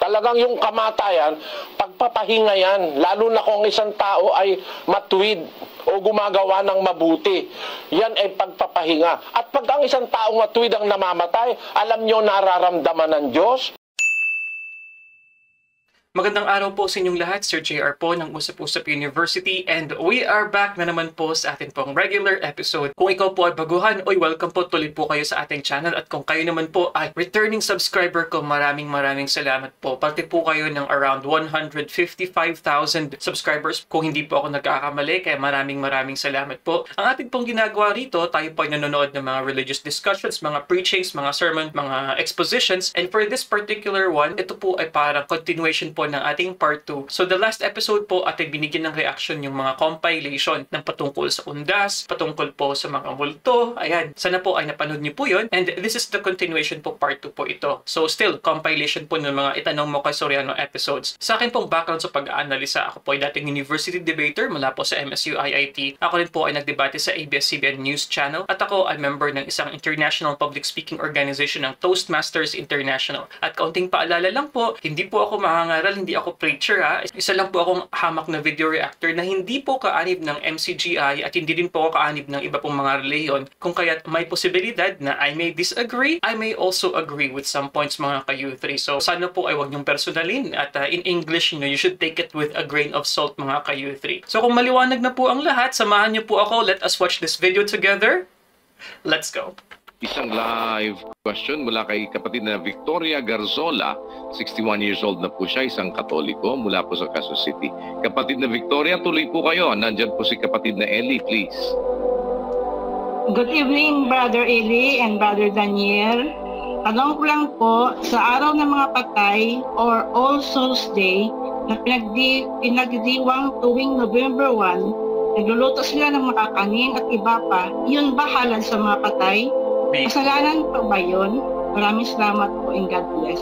Talagang yung kamatayan, pagpapahinga yan. Lalo na kung isang tao ay matuwid o gumagawa ng mabuti. Yan ay pagpapahinga. At pag ang isang taong matuwid ang namamatay, alam nyo nararamdaman ng Diyos? Magandang araw po sa inyong lahat, Sir JR po ng Usap-Usap University, and we are back na naman po sa atin pong regular episode. Kung ikaw po ay baguhan, welcome po, tuloy po kayo sa ating channel, at kung kayo naman po ay returning subscriber ko, maraming salamat po. Parte po kayo ng around 155,000 subscribers kung hindi po ako nagkakamali, kaya maraming salamat po. Ang ating pong ginagawa rito, tayo po ay nanonood ng mga religious discussions, mga preachings, mga sermon, mga expositions, and for this particular one, ito po ay parang continuation po ng ating part 2. So the last episode po at binigyan ng reaction yung mga compilation ng patungkol sa undas, patungkol po sa mga multo. Ayan, sana po ay napanood niyo po yun. And this is the continuation po, part 2 po ito. So still, compilation po ng mga itanong mo kay Soriano episodes. Sa akin pong background sa pag-aanalisa, ako po ay dating university debater mula po sa MSU IIT. Ako rin po ay nagdebate sa ABS-CBN News Channel at ako ay member ng isang international public speaking organization ng Toastmasters International. At kaunting paalala lang po, hindi po ako mahangaral, hindi ako preacher ha. Isa lang po akong hamak na video reactor na hindi po kaanib ng MCGI at hindi din po ako kaanib ng iba pong mga reliyon. Kung kaya't may posibilidad na I may disagree, I may also agree with some points mga ka-U3. So sana po ay wag niyong personalin at in English, you should take it with a grain of salt mga ka-U3. So kung maliwanag na po ang lahat, samahan niyo po ako. Let us watch this video together. Let's go. Isang live question mula kay kapatid na Victoria Garzola, 61 years old na po siya, isang Katoliko mula po sa Quezon City. Kapatid na Victoria, tuloy po kayo. Nandyan po si kapatid na Eli, please. Good evening, Brother Eli and Brother Daniel. Tanong ko lang po, sa araw ng mga patay or All Souls Day na pinagdidiwang tuwing November 1, nagluluto sila ng makakanin at iba pa, yun ba halal sa mga patay? Kasalanan pa ba yun? Maraming salamat po and God bless.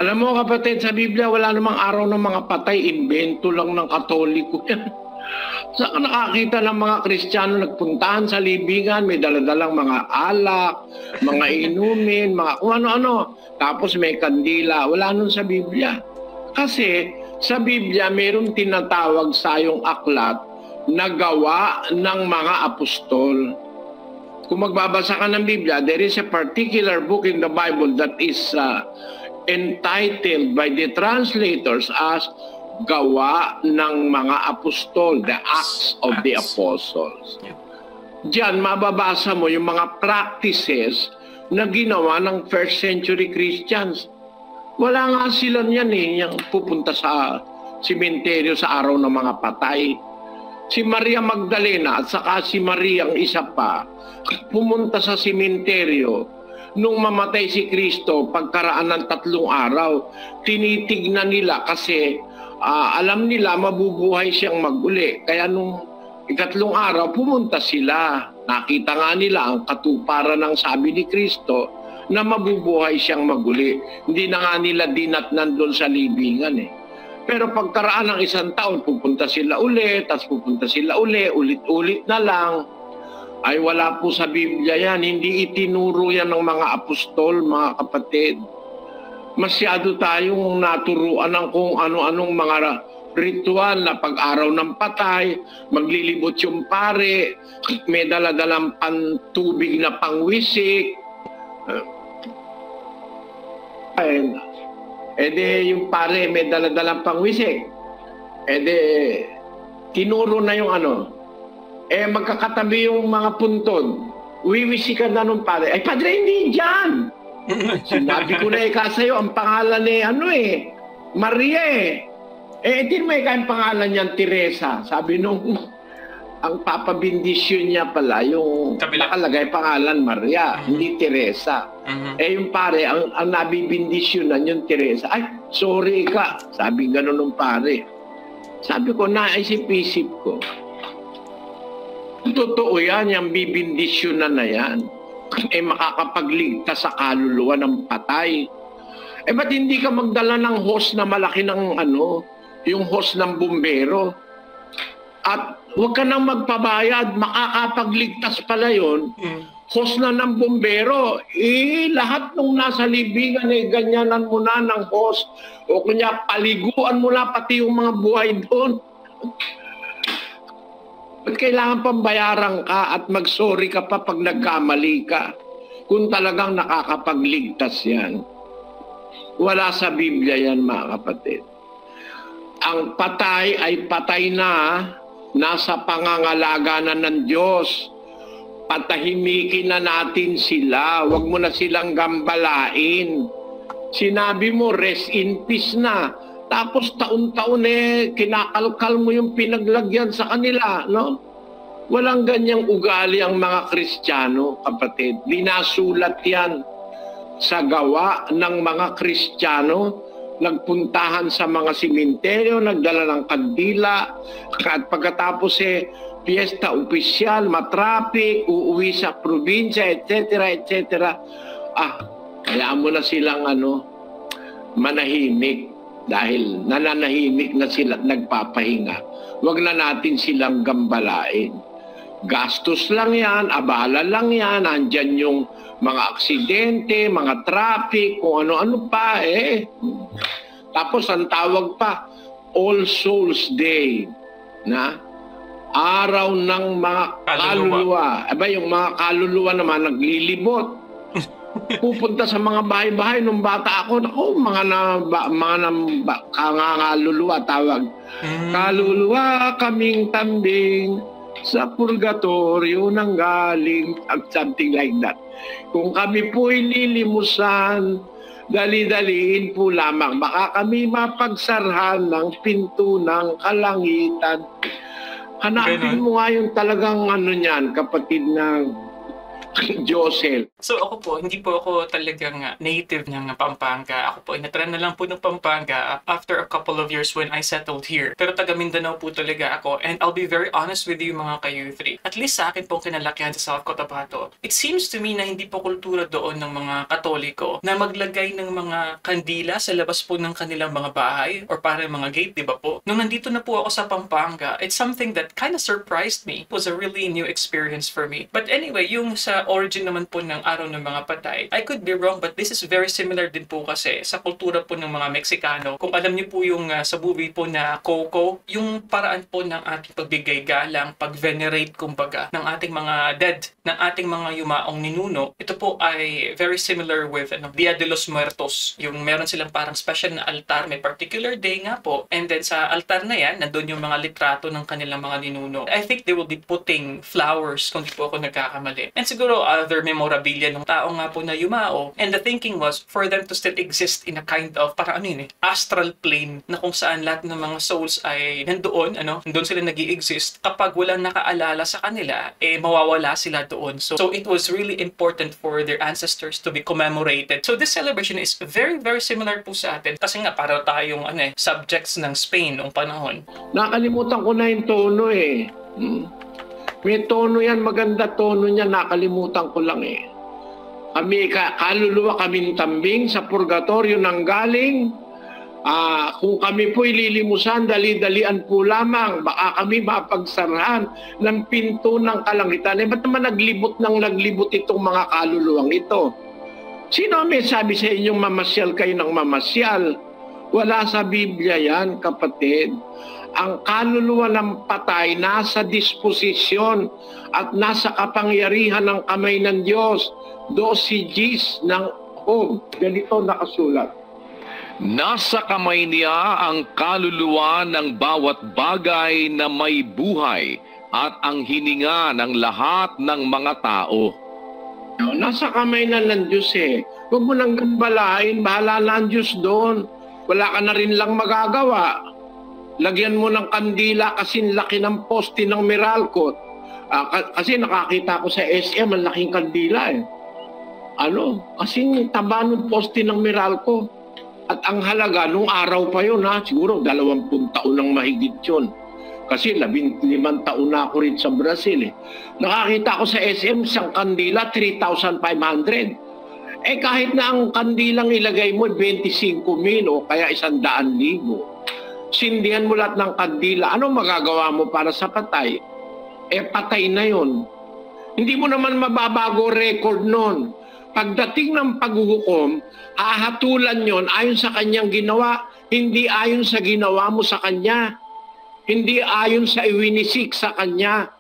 Alam mo kapatid, sa Biblia wala namang araw ng mga patay, invento lang ng Katoliko yan. Saan nakakita ng mga Kristiyano nagpuntahan sa libingan, may daladalang mga alak, mga inumin, mga kung ano-ano, tapos may kandila, wala nun sa Biblia. Kasi sa Biblia mayroong tinatawag sayong aklat na gawa ng mga apostol. Kung magbabasa ka ng Biblia, there is a particular book in the Bible that is entitled by the translators as Gawa ng mga Apostol, the Acts of the Apostles. Diyan mababasa mo yung mga practices na ginawa ng first century Christians. Wala nga sila niyan yung pupunta sa simenteryo sa araw ng mga patay. Si Maria Magdalena at saka si Maria ang isa pa, pumunta sa simenteryo nung mamatay si Kristo pagkaraan ng 3 araw. Tinitignan nila kasi alam nila mabubuhay siyang maguli. Kaya nung 3 araw, pumunta sila. Nakita nga nila ang katuparan ng sabi ni Kristo na mabubuhay siyang maguli. Hindi na nga nila dinatnan doon sa libingan Pero pagkaraan ng 1 taon, pupunta sila ulit, tapos pupunta sila ulit-ulit na lang. Ay wala po sa Biblia yan. Hindi itinuro yan ng mga apostol, mga kapatid. Masyado tayong naturuan ng kung ano-anong mga ritual na pag-araw ng patay, maglilibot yung pare, may daladalang pantubig na pangwisik. Yung pare may daladalang pangwisik. Tinuro na yung magkakatabi yung mga puntod. Wiwisikan na nung pare. Ay, padre, hindi dyan. Sinabi ko na sa'yo, ang pangalan Maria din mo ang pangalan niyan, Teresa. Sabi nung, ang papabindisyon niya pala, yung nakalagay pangalan Maria, hindi Teresa. Yung pare, ang nabibindisyonan yung Teresa. Ay, sorry ka. Sabi gano'n nung pare. Sabi ko, naisip-isip ko. Totoo yan, yung bibindisyonan na yan. Makakapagligtas sa kaluluwa ng patay. Ba't hindi ka magdala ng hose na malaki ng yung hose ng bumbero? At huwag ka nang magpabayad, makakapagligtas pala yun hose na ng bombero, lahat nung nasa libingan, ganyanan mo na ng hose. O kunya, paliguan mo na pati yung mga buhay doon. Ba't kailangan pambayaran ka at mag-sorry ka pa pag nagkamali ka? Kung talagang nakakapagligtas yan. Wala sa Biblia yan, mga kapatid. Ang patay ay patay na, nasa pangangalaga na ng Diyos. Patahimikin na natin sila. Huwag mo na silang gambalain. Sinabi mo, rest in peace na. Tapos taon-taon kinakalkal mo yung pinaglagyan sa kanila, no? Walang ganyang ugali ang mga Kristiyano, kapatid. Dinasulat yan sa gawa ng mga Kristiyano. Nagpuntahan sa mga simenteryo, nagdala ng kandila, at pagkatapos piyesta opisyal, matraffic, uuwi sa probinsya, etc., etc. Hayaan mo na silang manahimik dahil nananahimik na sila at nagpapahinga. Huwag na natin silang gambalain. Gastos lang yan, abala lang yan, andyan yung mga aksidente, mga traffic, kung ano-ano pa Tapos ang tawag pa, All Souls Day, na araw ng mga kaluluwa. Yung mga kaluluwa naman naglilibot. Pupunta sa mga bahay-bahay nung bata ako, mga kaluluwa tawag. Kaluluwa kaming tambing sa purgatorio nang galing, something like that. Kung kami po'y lilimusan, dali-daliin po lamang. Baka kami mapagsarhan ng pinto ng kalangitan. Hanapin mo nga yung talagang niyan, kapatid ng Josel. So ako po, hindi po ako talagang native ng Pampanga. Ako po, inatran na lang po ng Pampanga after a couple of years when I settled here. Pero taga Mindanao po talaga ako. And I'll be very honest with you mga ka-U3. At least sa akin po kinalakihan sa South Cotabato. It seems to me na hindi po kultura doon ng mga Katoliko na maglagay ng mga kandila sa labas po ng kanilang mga bahay or parang mga gate, di ba po? Nung nandito na po ako sa Pampanga, it's something that kind of surprised me. It was a really new experience for me. But anyway, yung sa origin naman po ng araw ng mga patay, I could be wrong but this is very similar din po kasi sa kultura po ng mga Meksikano. Kung alam niyo po yung sa movie po na Coco, yung paraan po ng ating pagbigay galang, pag-venerate kumbaga ng ating mga dead, ng ating mga yumaong ninuno, ito po ay very similar with Dia de los Muertos. Yung meron silang parang special na altar, may particular day nga po, and then sa altar na yan, nandun yung mga litrato ng kanilang mga ninuno. I think they will be putting flowers kung di po ako nagkakamali. And siguro other memorabilia ng tao nga po na yumao. And the thinking was for them to still exist in a kind of parang astral plane na kung saan lahat ng mga souls ay nandoon, nandoon sila nag-i-exist. Kapag walang nakaalala sa kanila, mawawala sila doon. So it was really important for their ancestors to be commemorated. So this celebration is very, very similar po sa atin. Kasi nga para tayong subjects ng Spain noong panahon. Nakalimutan ko na yung tono May tono yan, maganda tono niya, nakalimutan ko lang Kami, kaluluwa kaming tambing sa purgatorio nang galing. Kung kami po'y lilimusan, dali-dalian po lamang. Baka kami mapagsarhan ng pinto ng kalangitan. Ba't naman naglibot itong mga kaluluwang ito? Sino may sabi sa inyong mamasyal kayo ng mamasyal? Wala sa Biblia yan, kapatid. Ang kaluluwa ng patay nasa disposisyon at nasa kapangyarihan ng kamay ng Diyos. 12 Gs ng ganito nakasulat. Nasa kamay niya ang kaluluwa ng bawat bagay na may buhay at ang hininga ng lahat ng mga tao. Nasa kamay na ng Diyos Huwag mo nang gambalain, bahala na ang Diyos doon. Wala ka na rin lang magagawa. Lagyan mo ng kandila kasing laki ng poste ng Meralco. Kasi nakakita ko sa SM, ang laking kandila kasing taba ng poste ng Meralco. At ang halaga, nung araw pa yun siguro 20 taon ng mahigit yun. Kasi 15 taon na ako rin sa Brazil Nakakita ko sa SM, isang kandila, 3,500. Kahit na ang kandilang ilagay mo, 25,000 o kaya 100,000. Sindihan mo lahat ng kandila. Ano magagawa mo para sa patay? Patay na yun. Hindi mo naman mababago record nun. Pagdating ng paghuhukom, hahatulan yon ayon sa kanyang ginawa, hindi ayon sa ginawa mo sa kanya. Hindi ayon sa iwinisik sa kanya.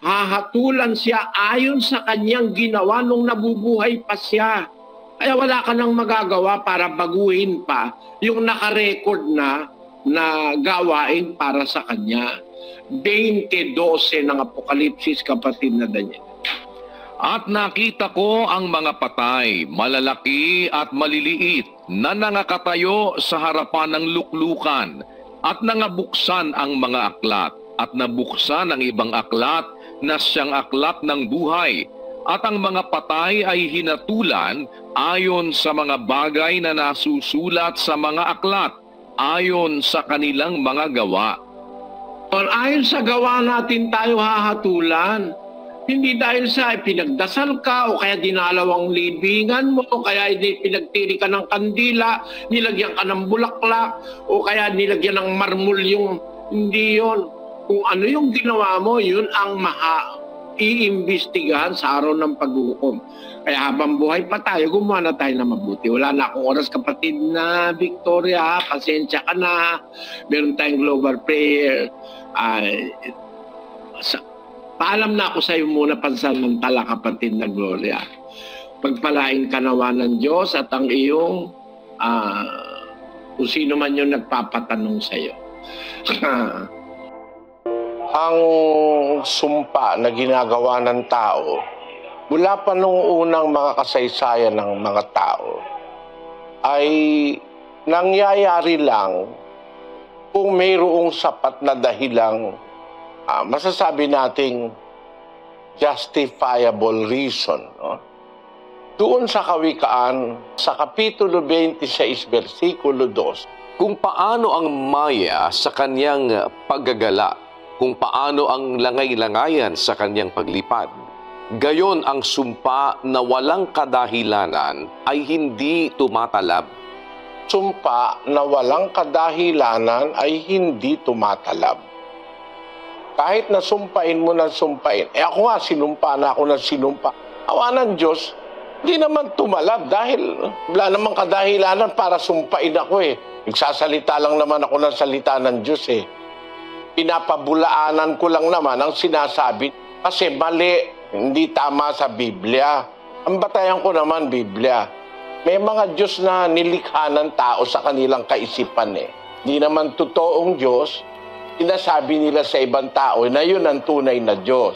Hahatulan siya ayon sa kanyang ginawa nung nabubuhay pa siya. Kaya wala ka nang magagawa para baguhin pa yung nakarecord na gawain para sa kanya. 20:12 ng Apokalipsis, kapatid na Daniel. At nakita ko ang mga patay, malalaki at maliliit, na nangakatayo sa harapan ng luklukan, at nangabuksan ang mga aklat, at nabuksan ang ibang aklat na siyang aklat ng buhay. At ang mga patay ay hinatulan ayon sa mga bagay na nasusulat sa mga aklat, ayon sa kanilang mga gawa. Ayon sa gawa natin tayo hahatulan. Hindi dahil sa pinagdasal ka o kaya dinalaw ang libingan mo o kaya pinagtiri ka ng kandila, nilagyan ka ng bulaklak o kaya nilagyan ng marmol yung hindi yon. Kung ano yung ginawa mo, yun ang iimbestigahan sa araw ng paghuhukom. Kaya habang buhay pa tayo, gumawa na tayo na mabuti. Wala na akong oras, kapatid na Victoria. Pasensya ka na. Meron tayong global prayer. Paalam na ako sa iyo muna, pansamantala, kapatid na Gloria. Pagpalain ka nawa ng Diyos at ang iyong kung sino man yung nagpapatanong sa iyo. Ang sumpa na ginagawa ng tao, mula pa nung unang mga kasaysayan ng mga tao, ay nangyayari lang kung mayroong sapat na dahilang masasabi nating justifiable reason. No? Doon sa Kawikaan, sa Kapitulo 26, versikulo 2, kung paano ang maya sa kanyang paggagala, kung paano ang langay-langayan sa kanyang paglipad, gayon ang sumpa na walang kadahilanan ay hindi tumatalab. Sumpa na walang kadahilanan ay hindi tumatalab. Kahit na sumpain mo ng sumpain, ako nga sinumpa na ako ng sinumpa. Awa ng Diyos, hindi naman tumalab dahil wala namang kadahilanan para sumpain ako eh. Nagsasalita lang naman ako ng salita ng Diyos eh. Pinapabulaanan ko lang naman ang sinasabi kasi mali, hindi tama sa Biblia. Ang batayan ko naman Biblia. May mga Diyos na nilikha ng tao sa kanilang kaisipan eh. Hindi naman totoong Diyos. Sinasabi nila sa ibang tao na yun ang tunay na Diyos.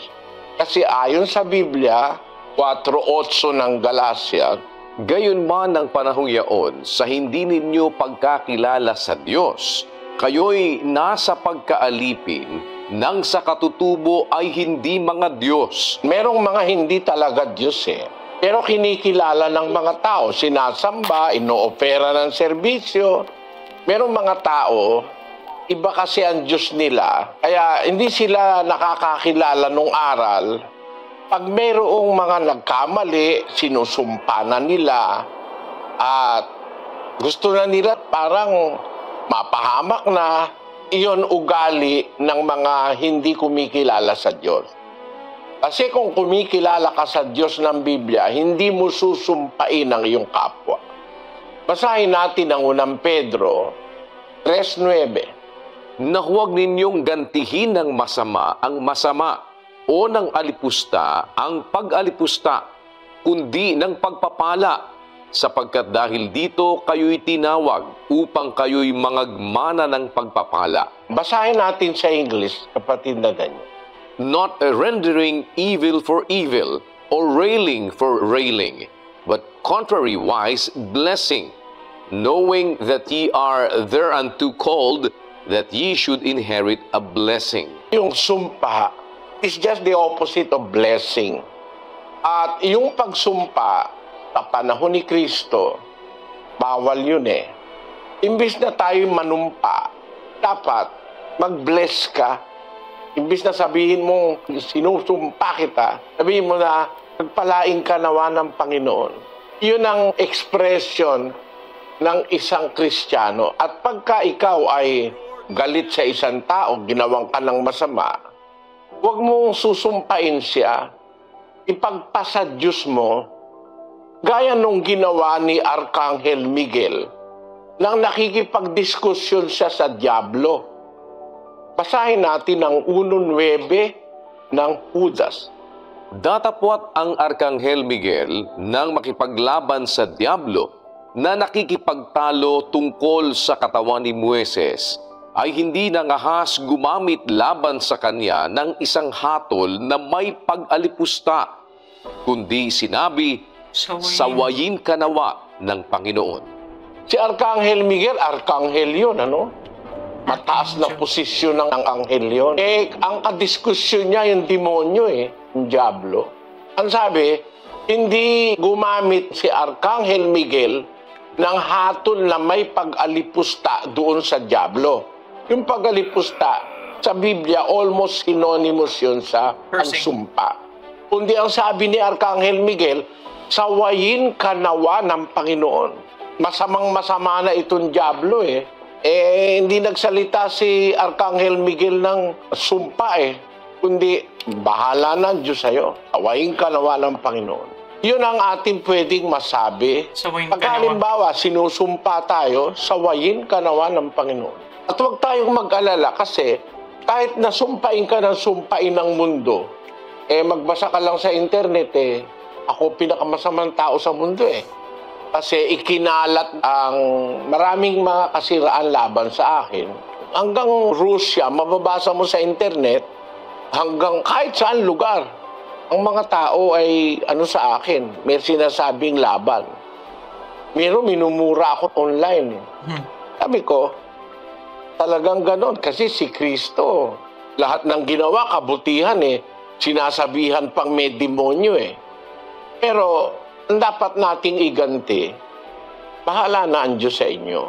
Kasi ayon sa Biblia, 4:8 ng Galacia, gayon man ang panahong yaon sa hindi ninyo pagkakilala sa Diyos, kayo'y nasa pagkaalipin nang sa katutubo ay hindi mga Diyos. Merong mga hindi talaga Diyos eh. Pero kinikilala ng mga tao, sinasamba, inoopera ng serbisyo. Merong mga tao, iba kasi ang Diyos nila, kaya hindi sila nakakakilala nung aral. Pag mayroong mga nagkamali, sinusumpa na nila at gusto na nila parang mapahamak na, iyon ugali ng mga hindi kumikilala sa Diyos. Kasi kung kumikilala ka sa Diyos ng Biblia, hindi mo susumpain ang iyong kapwa. Basahin natin ang unang Pedro 3:9. Na huwag ninyong gantihin ng masama ang masama o ng alipusta ang pag-alipusta, kundi ng pagpapala, sapagkat dahil dito kayo'y tinawag upang kayo'y mangagmana ng pagpapala. Basahin natin sa English, kapatid na Daniel. Not rendering evil for evil or railing for railing, but contrariwise blessing, knowing that ye are thereunto called, that ye should inherit a blessing. Yung sumpa is just the opposite of blessing. At yung pagsumpa sa panahon ni Kristo, bawal yun eh. Imbis na tayo manumpa, dapat mag-bless ka. Imbis na sabihin mo, sinusumpa kita, sabihin mo na, nagpalain ka nawa ng Panginoon. Yun ang expression ng isang Kristiyano. At pagka ikaw ay galit sa isang tao, ginawang ka ng masama, huwag mong susumpain siya. ipagpasa Diyos mo, gaya nung ginawa ni Arkanghel Miguel, nang nakikipagdiskusyon siya sa Diablo. Basahin natin ang 1:9 ng Judas. Datapwat ang Arkanghel Miguel nang makipaglaban sa Diablo na nakikipagtalo tungkol sa katawan ni Moises, ay hindi nangahas gumamit laban sa kanya ng isang hatol na may pag-alipusta, kundi sinabi, sawayin ka nawa ng Panginoon. Si Arkanghel Miguel, Arkanghel yun, ano? Mataas na posisyon ng anghel yun. Ang kadiskusyon niya, yung demonyo yung Diablo. Ang sabi, hindi gumamit si Arkanghel Miguel ng hatol na may pag-alipusta doon sa Diablo. Yung pag-alipusta, sa Biblia, almost synonymous yun sa pagsumpa. Kundi ang sabi ni Arkanghel Miguel, sawayin ka nawa ng Panginoon. Masamang-masama na itong Diablo hindi nagsalita si Arkanghel Miguel ng sumpa kundi bahala na Diyos sa'yo. Sawayin ka nawa ng Panginoon. Yun ang ating pwedeng masabi. Pag halimbawa, sinusumpa tayo, sawayin ka nawa ng Panginoon. At huwag tayong mag-alala kasi kahit nasumpain ka ng sumpain ng mundo, magbasa ka lang sa internet, ako pinakamasamang tao sa mundo Kasi ikinalat ang maraming mga kasiraan laban sa akin. Hanggang Russia, mababasa mo sa internet, hanggang kahit saan lugar, ang mga tao ay sa akin, may sinasabing laban. Minumura ako online. Sabi ko, talagang ganon kasi si Kristo, lahat ng ginawa, kabutihan sinasabihan pang may demonyo Pero, ang dapat nating iganti, bahala na ang Diyos sa inyo.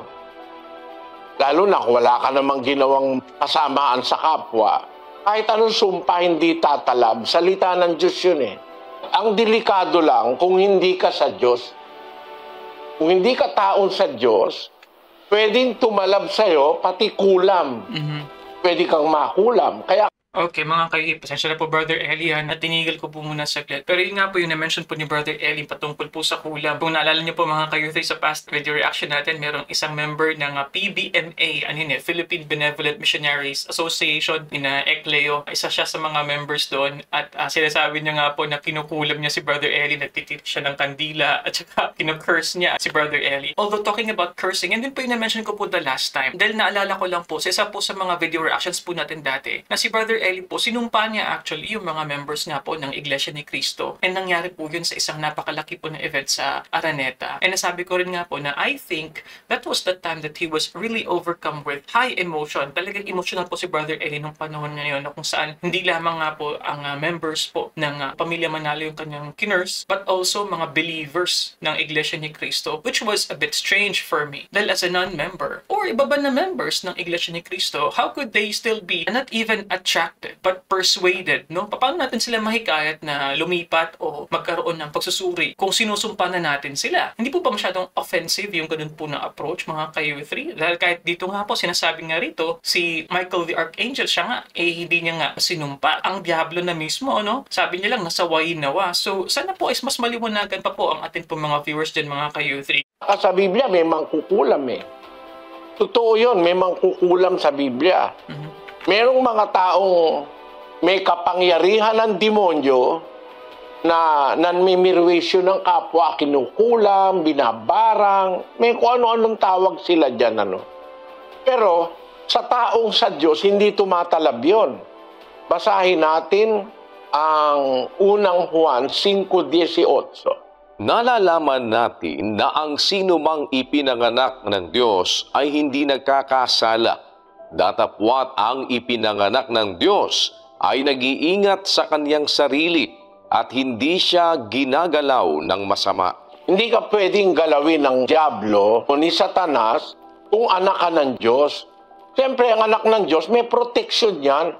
Lalo na kung wala ka namang ginawang kasamaan sa kapwa, kahit anong sumpa hindi tatalab, salita ng Diyos yun Ang delikado lang kung hindi ka sa Diyos. Kung hindi ka taon sa Diyos, pwedeng tumalab sa'yo, pati kulam. Pwede kang makulam. Kaya Okay, mga kayo, pasensya na po Brother Eli at tinigil ko po muna saglit. Pero yun nga po yung na-mention po ni Brother Eli patungkol po sa kulam. Kung naalala niyo po mga kayo, sa past video reaction natin, merong isang member ng PBMA, Philippine Benevolent Missionaries Association, Ekleo. Isa siya sa mga members doon at sinasabi niya nga po na kinukulam niya si Brother Eli, nagtitip siya ng kandila at saka kinukurse niya si Brother Eli. Although talking about cursing, and din po yung na-mention ko po the last time, dahil naalala ko lang po, sa isa po sa mga video reactions po natin dati, na si Brother Eli po, sinumpa niya actually yung mga members nga po ng Iglesia ni Cristo. And nangyari po yun sa isang napakalaki po na event sa Araneta. And nasabi ko rin nga po na I think that was the time that he was really overcome with high emotion. Talagang emotional po si Brother Eli nung panahon na yun, na kung saan hindi lamang nga po ang members po ng Pamilya Manalo yung kanyang kinurse, but also mga believers ng Iglesia ni Cristo, which was a bit strange for me. Dahil as a non-member, or iba ba na members ng Iglesia ni Cristo, how could they still be not even attracted but persuaded, no? Paano natin sila mahikayat na lumipat o magkaroon ng pagsusuri kung sinusumpa na natin sila? Hindi po ba masyadong offensive yung ganun po na approach, mga ka-U3? Dahil kahit dito nga po, sinasabi nga rito, si Michael the Archangel, siya nga, hindi niya nga sinumpa. Ang Diablo na mismo, no? Sabi niya lang, nasawayin nawa. So, sana po is mas maliwanagan pa po ang atin po mga viewers dyan, mga ka-U3. Sa Biblia, may mangkukulam Totoo yun, may mangkukulam sa Biblia. Merong mga taong may kapangyarihan ng demonyo na nanmimirwisyo ng kapwa, kinukulam, binabarang, may kung ano-anong tawag sila dyan. Pero sa taong sa Diyos, hindi tumatalab yun. Basahin natin ang unang Juan 5:18. Nalalaman natin na ang sino mang ipinanganak ng Diyos ay hindi nagkakasala. Datapwat ang ipinanganak ng Diyos ay nag-iingat sa kanyang sarili at hindi siya ginagalaw ng masama. Hindi ka pwedeng galawin ng Diablo o ni Satanas kung anak ka ng Diyos. Siyempre, ang anak ng Diyos, may protection yan.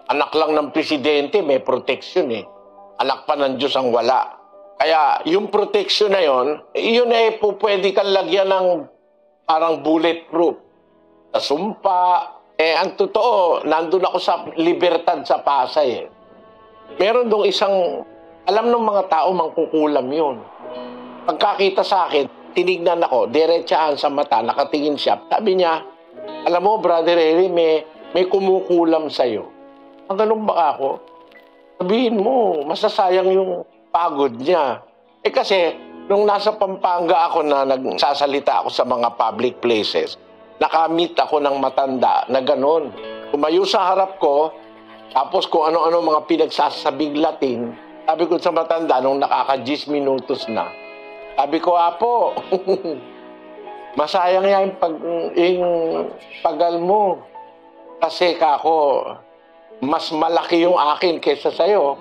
Anak lang ng presidente, may protection Anak pa ng Diyos ang wala. Kaya yung protection na yun pwede kang lagyan ng parang bulletproof. Sa sumpa, ang totoo, nandun ako sa Libertad sa Pasay. Meron dong isang Alam ng mga tao, mangkukulam yun. Pagkakita sa akin, tinignan ako, diretsaan sa mata, nakatingin siya. Sabi niya, alam mo, Brother Eli, may kumukulam sa'yo. Ang ganun ba ako? Sabihin mo, masasayang yung pagod niya. Kasi, nung nasa Pampanga ako na nagsasalita ako sa mga public places, nakamit ako ng matanda na ganun. Tumayo sa harap ko, tapos kung ano-ano mga pinagsasabing Latin, sabi ko sa matanda, nung nakaka-10 minutos na, sabi ko, Apo, masayang yan yung pagal mo. Kasi kako, mas malaki yung akin kaysa sa'yo.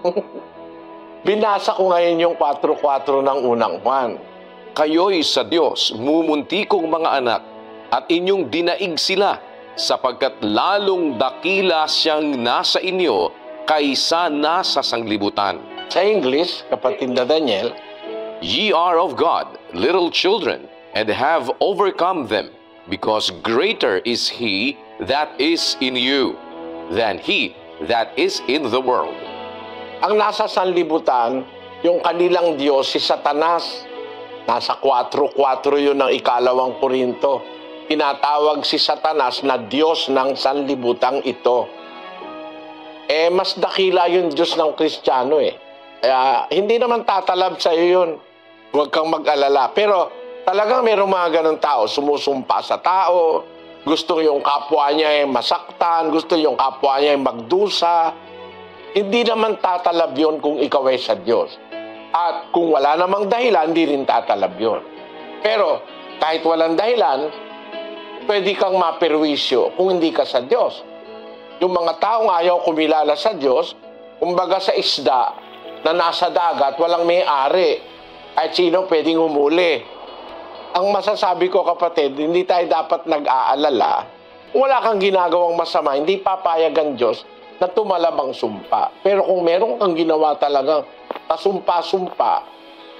Binasa ko ngayon yung 4:4 ng unang Juan. Kayo'y sa Diyos, mumuntikong mga anak, at inyong dinaig sila, sapagkat lalong dakila siyang nasa inyo kaysa nasa sanglibutan. Sa English, kapatid na Daniel, Ye are of God, little children, and have overcome them, because greater is He that is in you than he that is in the world. ang nasa sanlibutan, yung kanilang Diyos, si Satanas. Nasa 4:4 yun ng 2 Korinto. Tinatawag si Satanas na Diyos ng sanlibutang ito. Mas dakila yung Diyos ng Kristiyano Kaya hindi naman tatalab sa iyo yun. Huwag kang mag-alala. Pero talagang mayroong mga ganong tao, sumusumpa sa tao, gusto yung kapwa niya masaktan, gusto yung kapwa niya magdusa. Hindi naman tatalab yun kung ikaw ay sa Diyos. At kung wala namang dahilan, hindi rin tatalab yun. Pero kahit walang dahilan, pwede kang maperwisyo kung hindi ka sa Diyos. Yung mga taong ayaw kumilala sa Diyos, kumbaga sa isda na nasa dagat, walang may-ari. Kahit sino pwedeng humuli. Ang masasabi ko, kapatid, hindi tayo dapat nag-aalala. Wala kang ginagawang masama, hindi papayag ang Diyos na tumalab ang sumpa. Pero kung meron kang ginawa talagang pasumpa-sumpa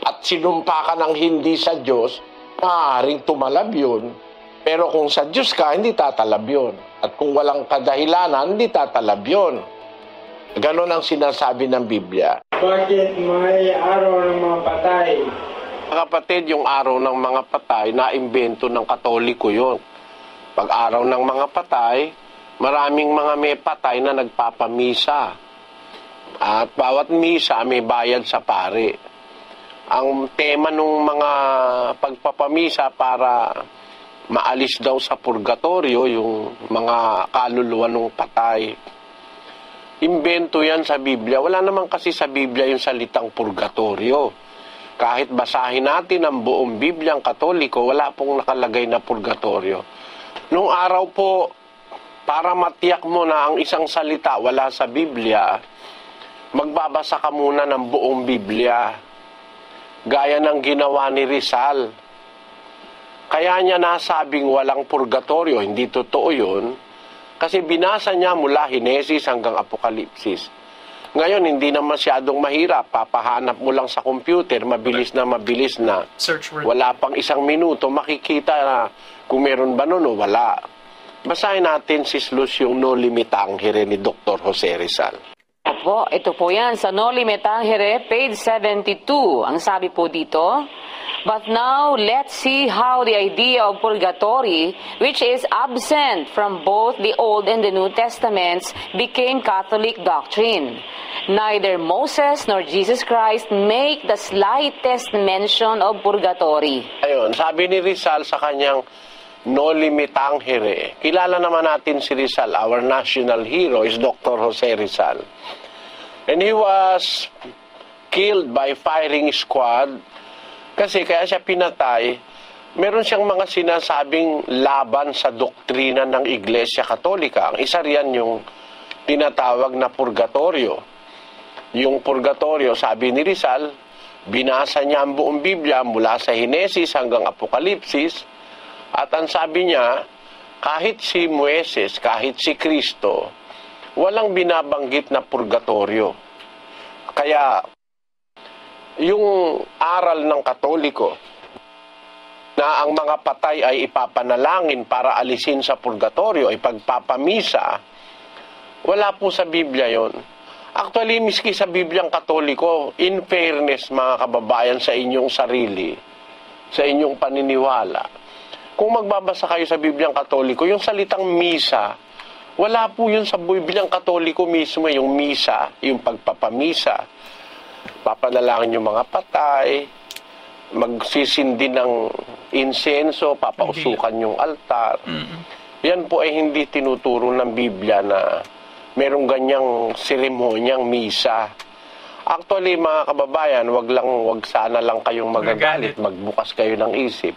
at sinumpa ka ng hindi sa Diyos, maaaring tumalab yun. Pero kung sa Diyos ka, hindi tatalab yun. At kung walang kadahilanan, hindi tatalab yun. Ganon ang sinasabi ng Biblia. Bakit may araw ng mga patay? Kapatid, yung araw ng mga patay, naimbento ng Katoliko yun. Pag araw ng mga patay, maraming mga may patay na nagpapamisa. At bawat misa may bayad sa pare. Ang tema ng mga pagpapamisa para maalis daw sa purgatorio yung mga kaluluwa ng patay. Imbento yan sa Biblia. Wala naman kasi sa Biblia yung salitang purgatorio. Kahit basahin natin ang buong Biblia ang Katoliko, wala pong nakalagay na purgatorio. Nung araw po, para matiyak mo na ang isang salita wala sa Biblia, magbabasa ka muna ng buong Biblia. Gaya ng ginawa ni Rizal. Kaya niya nasabing walang purgatorio, hindi totoo yun. Kasi binasa niya mula Henesis hanggang Apokalipsis. Ngayon, hindi na masyadong mahirap. Papahanap mo lang sa computer, mabilis na. Search word. Wala pang 1 minuto, makikita na kung meron ba nun o wala. Basahin natin si Slus yung No Limitangere ni Dr. Jose Rizal. Opo, ito po yan. Sa No Limitangere, page 72. Ang sabi po dito, but now, let's see how the idea of purgatory, which is absent from both the Old and the New Testaments, became Catholic doctrine. Neither Moses nor Jesus Christ make the slightest mention of purgatory. Ayun, sabi ni Rizal sa kanyang No Limitangere. Kilala naman natin si Rizal. Our national hero is Dr. Jose Rizal. And he was killed by firing squad. Kasi kaya siya pinatay, meron siyang mga sinasabing laban sa doktrina ng Iglesia Katolika. Ang isa riyan yung tinatawag na purgatorio. Yung purgatorio, sabi ni Rizal, binasa niya ang buong Biblia mula sa Henesis hanggang Apokalipsis. At ang sabi niya, kahit si Moises, kahit si Kristo, walang binabanggit na purgatorio. Kaya, yung aral ng Katoliko na ang mga patay ay ipapanalangin para alisin sa purgatorio, ay pagpapamisa, wala po sa Biblia yon. Actually, miski sa Bibliang Katoliko, in fairness mga kababayan sa inyong sarili, sa inyong paniniwala, kung magbabasa kayo sa Bibliang Katoliko, yung salitang misa, wala po yun sa Bibliang Katoliko mismo, yung misa, yung pagpapamisa. Papanalangin yung mga patay, magsisindi ng insenso, papausukan yung altar. Yan po ay hindi tinuturo ng Biblia na merong ganyang seremonyang misa. Actually, mga kababayan, wag sana lang kayong magagalit, magbukas kayo ng isip.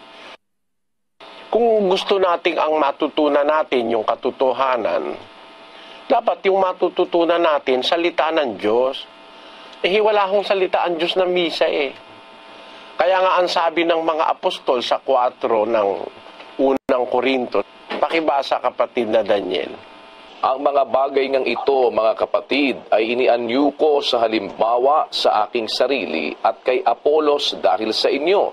Kung gusto nating ang matutunan natin yung katotohanan, dapat yung matututunan natin, salita ng Diyos. Wala akong salita ang Diyos na misa eh. Kaya nga ang sabi ng mga apostol sa 4 ng unang Korinto, pakibasa kapatid na Daniel. Ang mga bagay ngang ito, mga kapatid, ay inianyo ko sa halimbawa sa aking sarili at kay Apolos dahil sa inyo,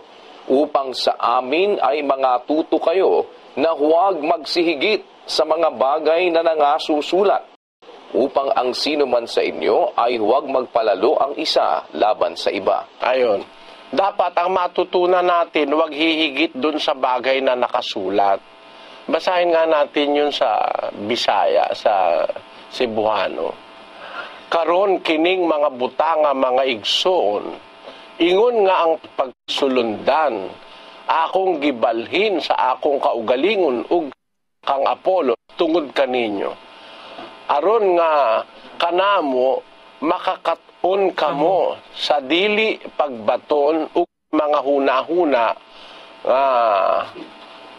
upang sa amin ay mga tuto kayo na huwag magsihigit sa mga bagay na nangasusulat, upang ang sino man sa inyo ay huwag magpalalo ang isa laban sa iba. Ayon. Dapat ang matutunan natin, huwag hihigit dun sa bagay na nakasulat. Basahin nga natin yun sa Bisaya, sa Cebuano. Karon kining mga butanga, mga igsoon, ingon nga ang pagsulundan, akong gibalhin sa akong kaugalingon ug kang Apollo tungod kaninyo. Aron nga kanamo makakaton kamo sa dili pagbaton ug mga huna-huna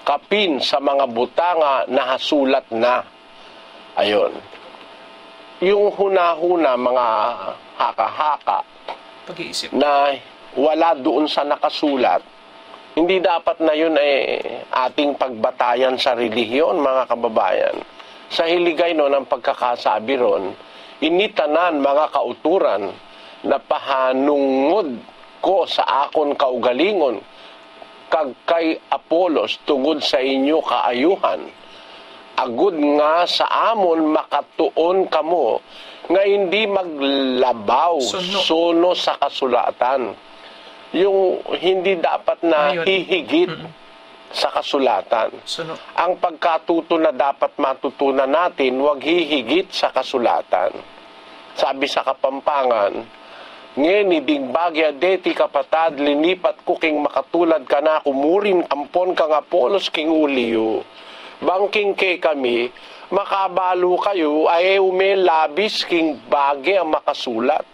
kapin sa mga butanga na hasulat na. Ayon. Yung huna-huna, mga haka-haka, pag-iisip na wala doon sa nakasulat, hindi dapat na yun ay ating pagbatayan sa relihiyon, mga kababayan. Sa hiligay no ng pagkakasabi ron, initanan mga kauturan na pahanungod ko sa akon kaugalingon, kag kay Apolos tungod sa inyo kaayuhan, agud nga sa amon makatuon kamo nga hindi maglabaw suno sa kasulatan. Yung hindi dapat na hihigit sa kasulatan. Ang pagkatuto na dapat matutunan natin, wag hihigit sa kasulatan. Sabi sa Kapampangan, ngeni dingbagya deti kapatad, linipat ko king makatulad ka na, kumurin ampon kang Apolos king uliyo. Bangking kay kami, makabalo kayo, ay labis king bagay ang makasulat.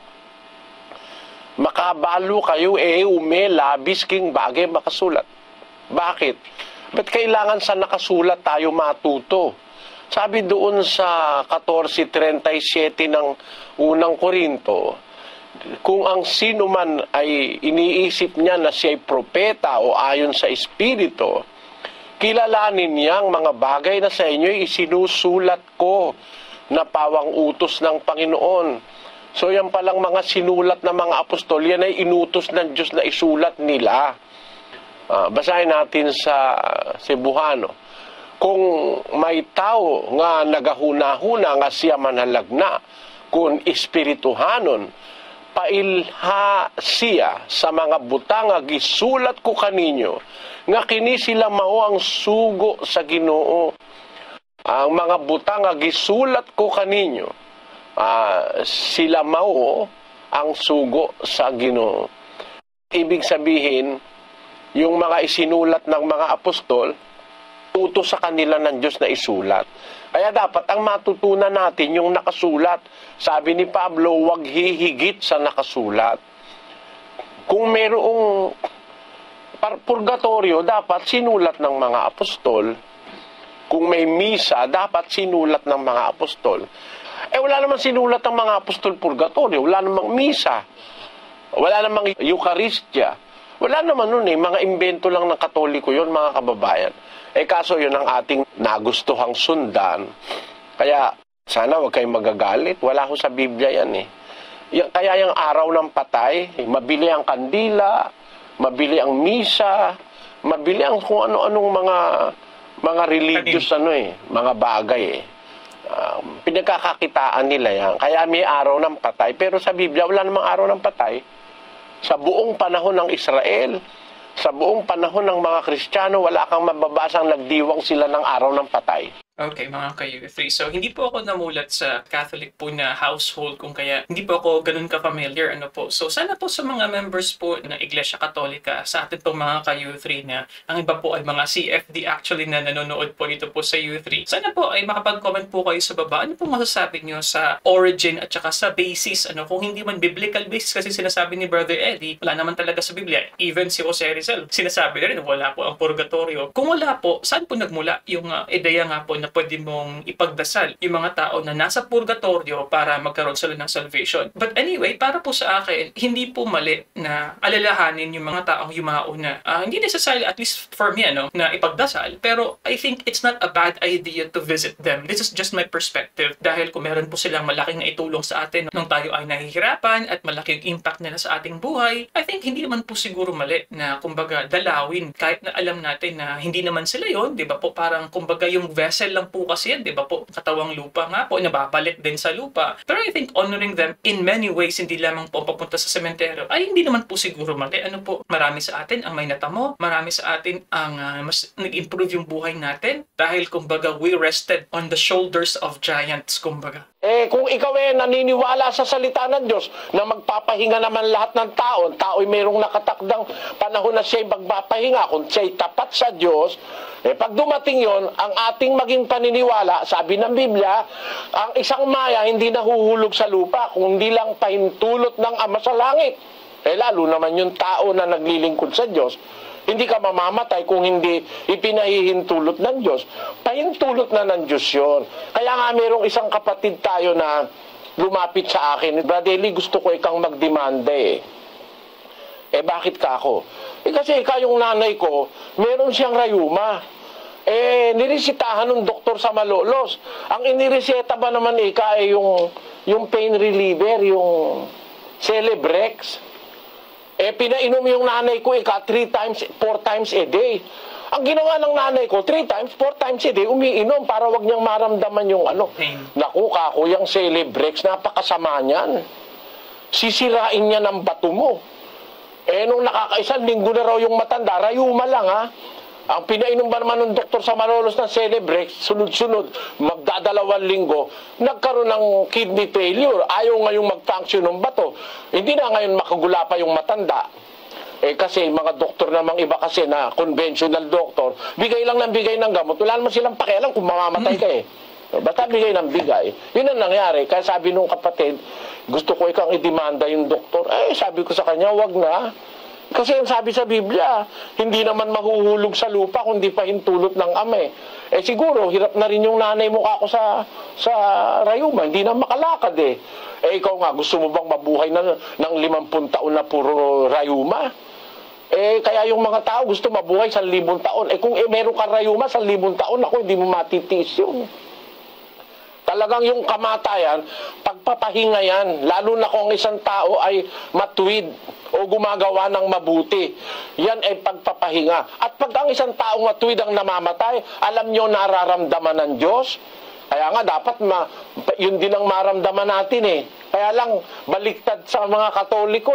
Makabalo kayo, labis king bagay ang makasulat. Bakit? Ba't kailangan sa nakasulat tayo matuto? Sabi doon sa 14:37 ng unang Korinto, kung ang sino man ay iniisip niya na siya'y propeta o ayon sa Espiritu, kilalanin niyang mga bagay na sa inyo isinusulat ko na pawang utos ng Panginoon. So yan palang mga sinulat ng mga apostol, yan ay inutos ng Diyos na isulat nila. Basahin natin sa Cebuano. Kung may tao nga nagahuna-huna nga siya manalagna, kung espirituhanon, pailha siya sa mga butanga gisulat ko kaninyo, nga kini sila mao ang sugo sa Ginoo. Ang mga butanga gisulat ko kaninyo, sila mao ang sugo sa Ginoo. Ibig sabihin, yung mga isinulat ng mga apostol, utos sa kanila ng Diyos na isulat. Kaya dapat ang matutunan natin yung nakasulat. Sabi ni Pablo, huwag hihigit sa nakasulat. Kung mayroong purgatorio, dapat sinulat ng mga apostol. Kung may misa, dapat sinulat ng mga apostol. Wala namang sinulat ng mga apostol purgatorio, wala namang misa, wala namang Eucharistia. Wala naman nun mga imbento lang ng Katoliko yun, mga kababayan. Kaso yun ang ating nagustuhang sundan. Kaya sana huwag kayong magagalit. Wala ko sa Biblia yan Kaya yung araw ng patay, mabili ang kandila, mabili ang misa, mabili ang kung ano-anong mga religious mga bagay Pinagkakakitaan nila yan. Kaya may araw ng patay. Pero sa Biblia, wala namang araw ng patay. Sa buong panahon ng Israel, sa buong panahon ng mga Kristiyano, wala kang mababasang nagdiwang sila ng araw ng patay. Okay, mga ka-U3. So, hindi po ako namulat sa Catholic po na household kung kaya hindi po ako ganun ka-familiar. So, sana po sa mga members po ng Iglesia Katolika, sa atin po mga ka-U3 na ang iba po ay mga CFD actually na nanonood po dito po sa U3. Sana po ay makapag-comment po kayo sa baba. Ano po masasabi nyo sa origin at saka sa basis? Kung hindi man biblical basis kasi sinasabi ni Brother Eddie, wala naman talaga sa Biblia. Even si Jose Rizal, sinasabi na rin wala po ang purgatorio. Kung wala po, saan po nagmula yung ideya nga po na pwede mong ipagdasal yung mga tao na nasa purgatorio para magkaroon sila ng salvation. But anyway, para po sa akin, hindi po mali na alalahanin yung mga taong yumao na hindi necessarily, at least for me, na ipagdasal. Pero I think it's not a bad idea to visit them. This is just my perspective. Dahil kung meron po silang malaking naitulong sa atin nung tayo ay nahihirapan at malaki yung impact nila sa ating buhay, I think hindi naman po siguro mali na kumbaga dalawin kahit na alam natin na hindi naman sila yon, di ba po? Parang kumbaga yung vessel lang po kasi yan, di ba po? Katawang lupa nga po, nababalik din sa lupa. Pero I think honoring them in many ways, hindi lamang po papunta sa sementeryo, ay hindi naman po siguro mali. Marami sa atin ang may natamo, marami sa atin ang mas nag-improve yung buhay natin dahil kumbaga we rested on the shoulders of giants, kumbaga. Kung ikaw naniniwala sa salita ng Diyos na magpapahinga naman lahat ng tao'y mayroong nakatakdang panahon na siya'y magpapahinga, kung siya'y tapat sa Diyos, pag dumating yon, ang ating maging paniniwala, sabi ng Biblia, ang isang maya hindi nahuhulog sa lupa, kundi lang pahintulot ng Ama sa langit. Lalo naman yung tao na naglilingkod sa Diyos, hindi ka mamamatay kung hindi ipinahihintulot ng Diyos. Pahintulot na ng Diyos yun. Kaya nga mayroong isang kapatid tayo na lumapit sa akin, Brother Eli, gusto ko ikang magdemanda bakit ka ako? Kasi ikaw yung nanay ko, meron siyang rayuma. Niresitahan ng doktor sa Malolos. Ang inireseta ba naman ay yung pain reliever, yung Celebrex. Pinainom yung nanay ko 3 times, 4 times a day. Ang ginawa ng nanay ko, 3 times, 4 times a day, umiinom para wag niyang maramdaman yung Naku, kako, yung Celebrex, napakasama niyan. Sisirain niya ng bato mo. Nung nakakaisang linggo na raw yung matanda, rayuma lang Ang pinainom ba naman ng doktor sa Malolos ng Celebrex, sunod-sunod, magdadalawang linggo, nagkaroon ng kidney failure. Ayaw ngayong mag-function ng bato. Hindi na ngayon makagula pa yung matanda. Kasi mga doktor namang iba kasi na conventional doctor, bigay lang ng bigay ng gamot. Wala naman silang pakialam kung mamamatay ka Basta bigay ng bigay. Yun ang nangyari. Kaya sabi nung kapatid, gusto ko ikang idemanda yung doktor. Sabi ko sa kanya, wag na. Kasi ang sabi sa Biblia, hindi naman mahuhulog sa lupa kundi pahintulot ng Ama. Siguro, hirap na rin yung nanay mo ako sa rayuma. Hindi na makalakad ikaw nga, gusto mo bang mabuhay ng 50 taon na puro rayuma? Kaya yung mga tao gusto mabuhay 1,000 taon. Kung meron kang rayuma 1,000 taon, ako hindi mo matitiis yun. Talagang yung kamatayan, pagpapahinga yan, lalo na kung isang tao ay matuwid o gumagawa ng mabuti. Yan ay pagpapahinga. At pag ang isang tao matuwid ang namamatay, alam nyo nararamdaman ng Diyos. Kaya nga dapat yun din ang maramdaman natin Kaya lang, baliktad sa mga Katoliko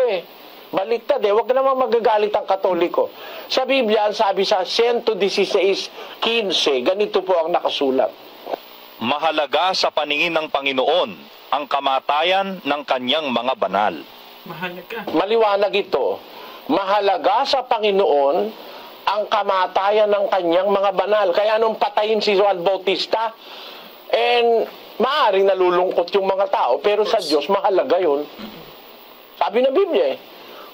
Baliktad Huwag naman magagalit ang Katoliko. Sa Biblia, sabi sa 116:15, ganito po ang nakasulat. Mahalaga sa paningin ng Panginoon ang kamatayan ng kanyang mga banal. Mahalaga. Maliwanag ito. Mahalaga sa Panginoon ang kamatayan ng kanyang mga banal. Kaya nung patayin si Juan Bautista, maaaring nalulungkot yung mga tao, pero sa Diyos mahalaga yun. Sabi ng Biblia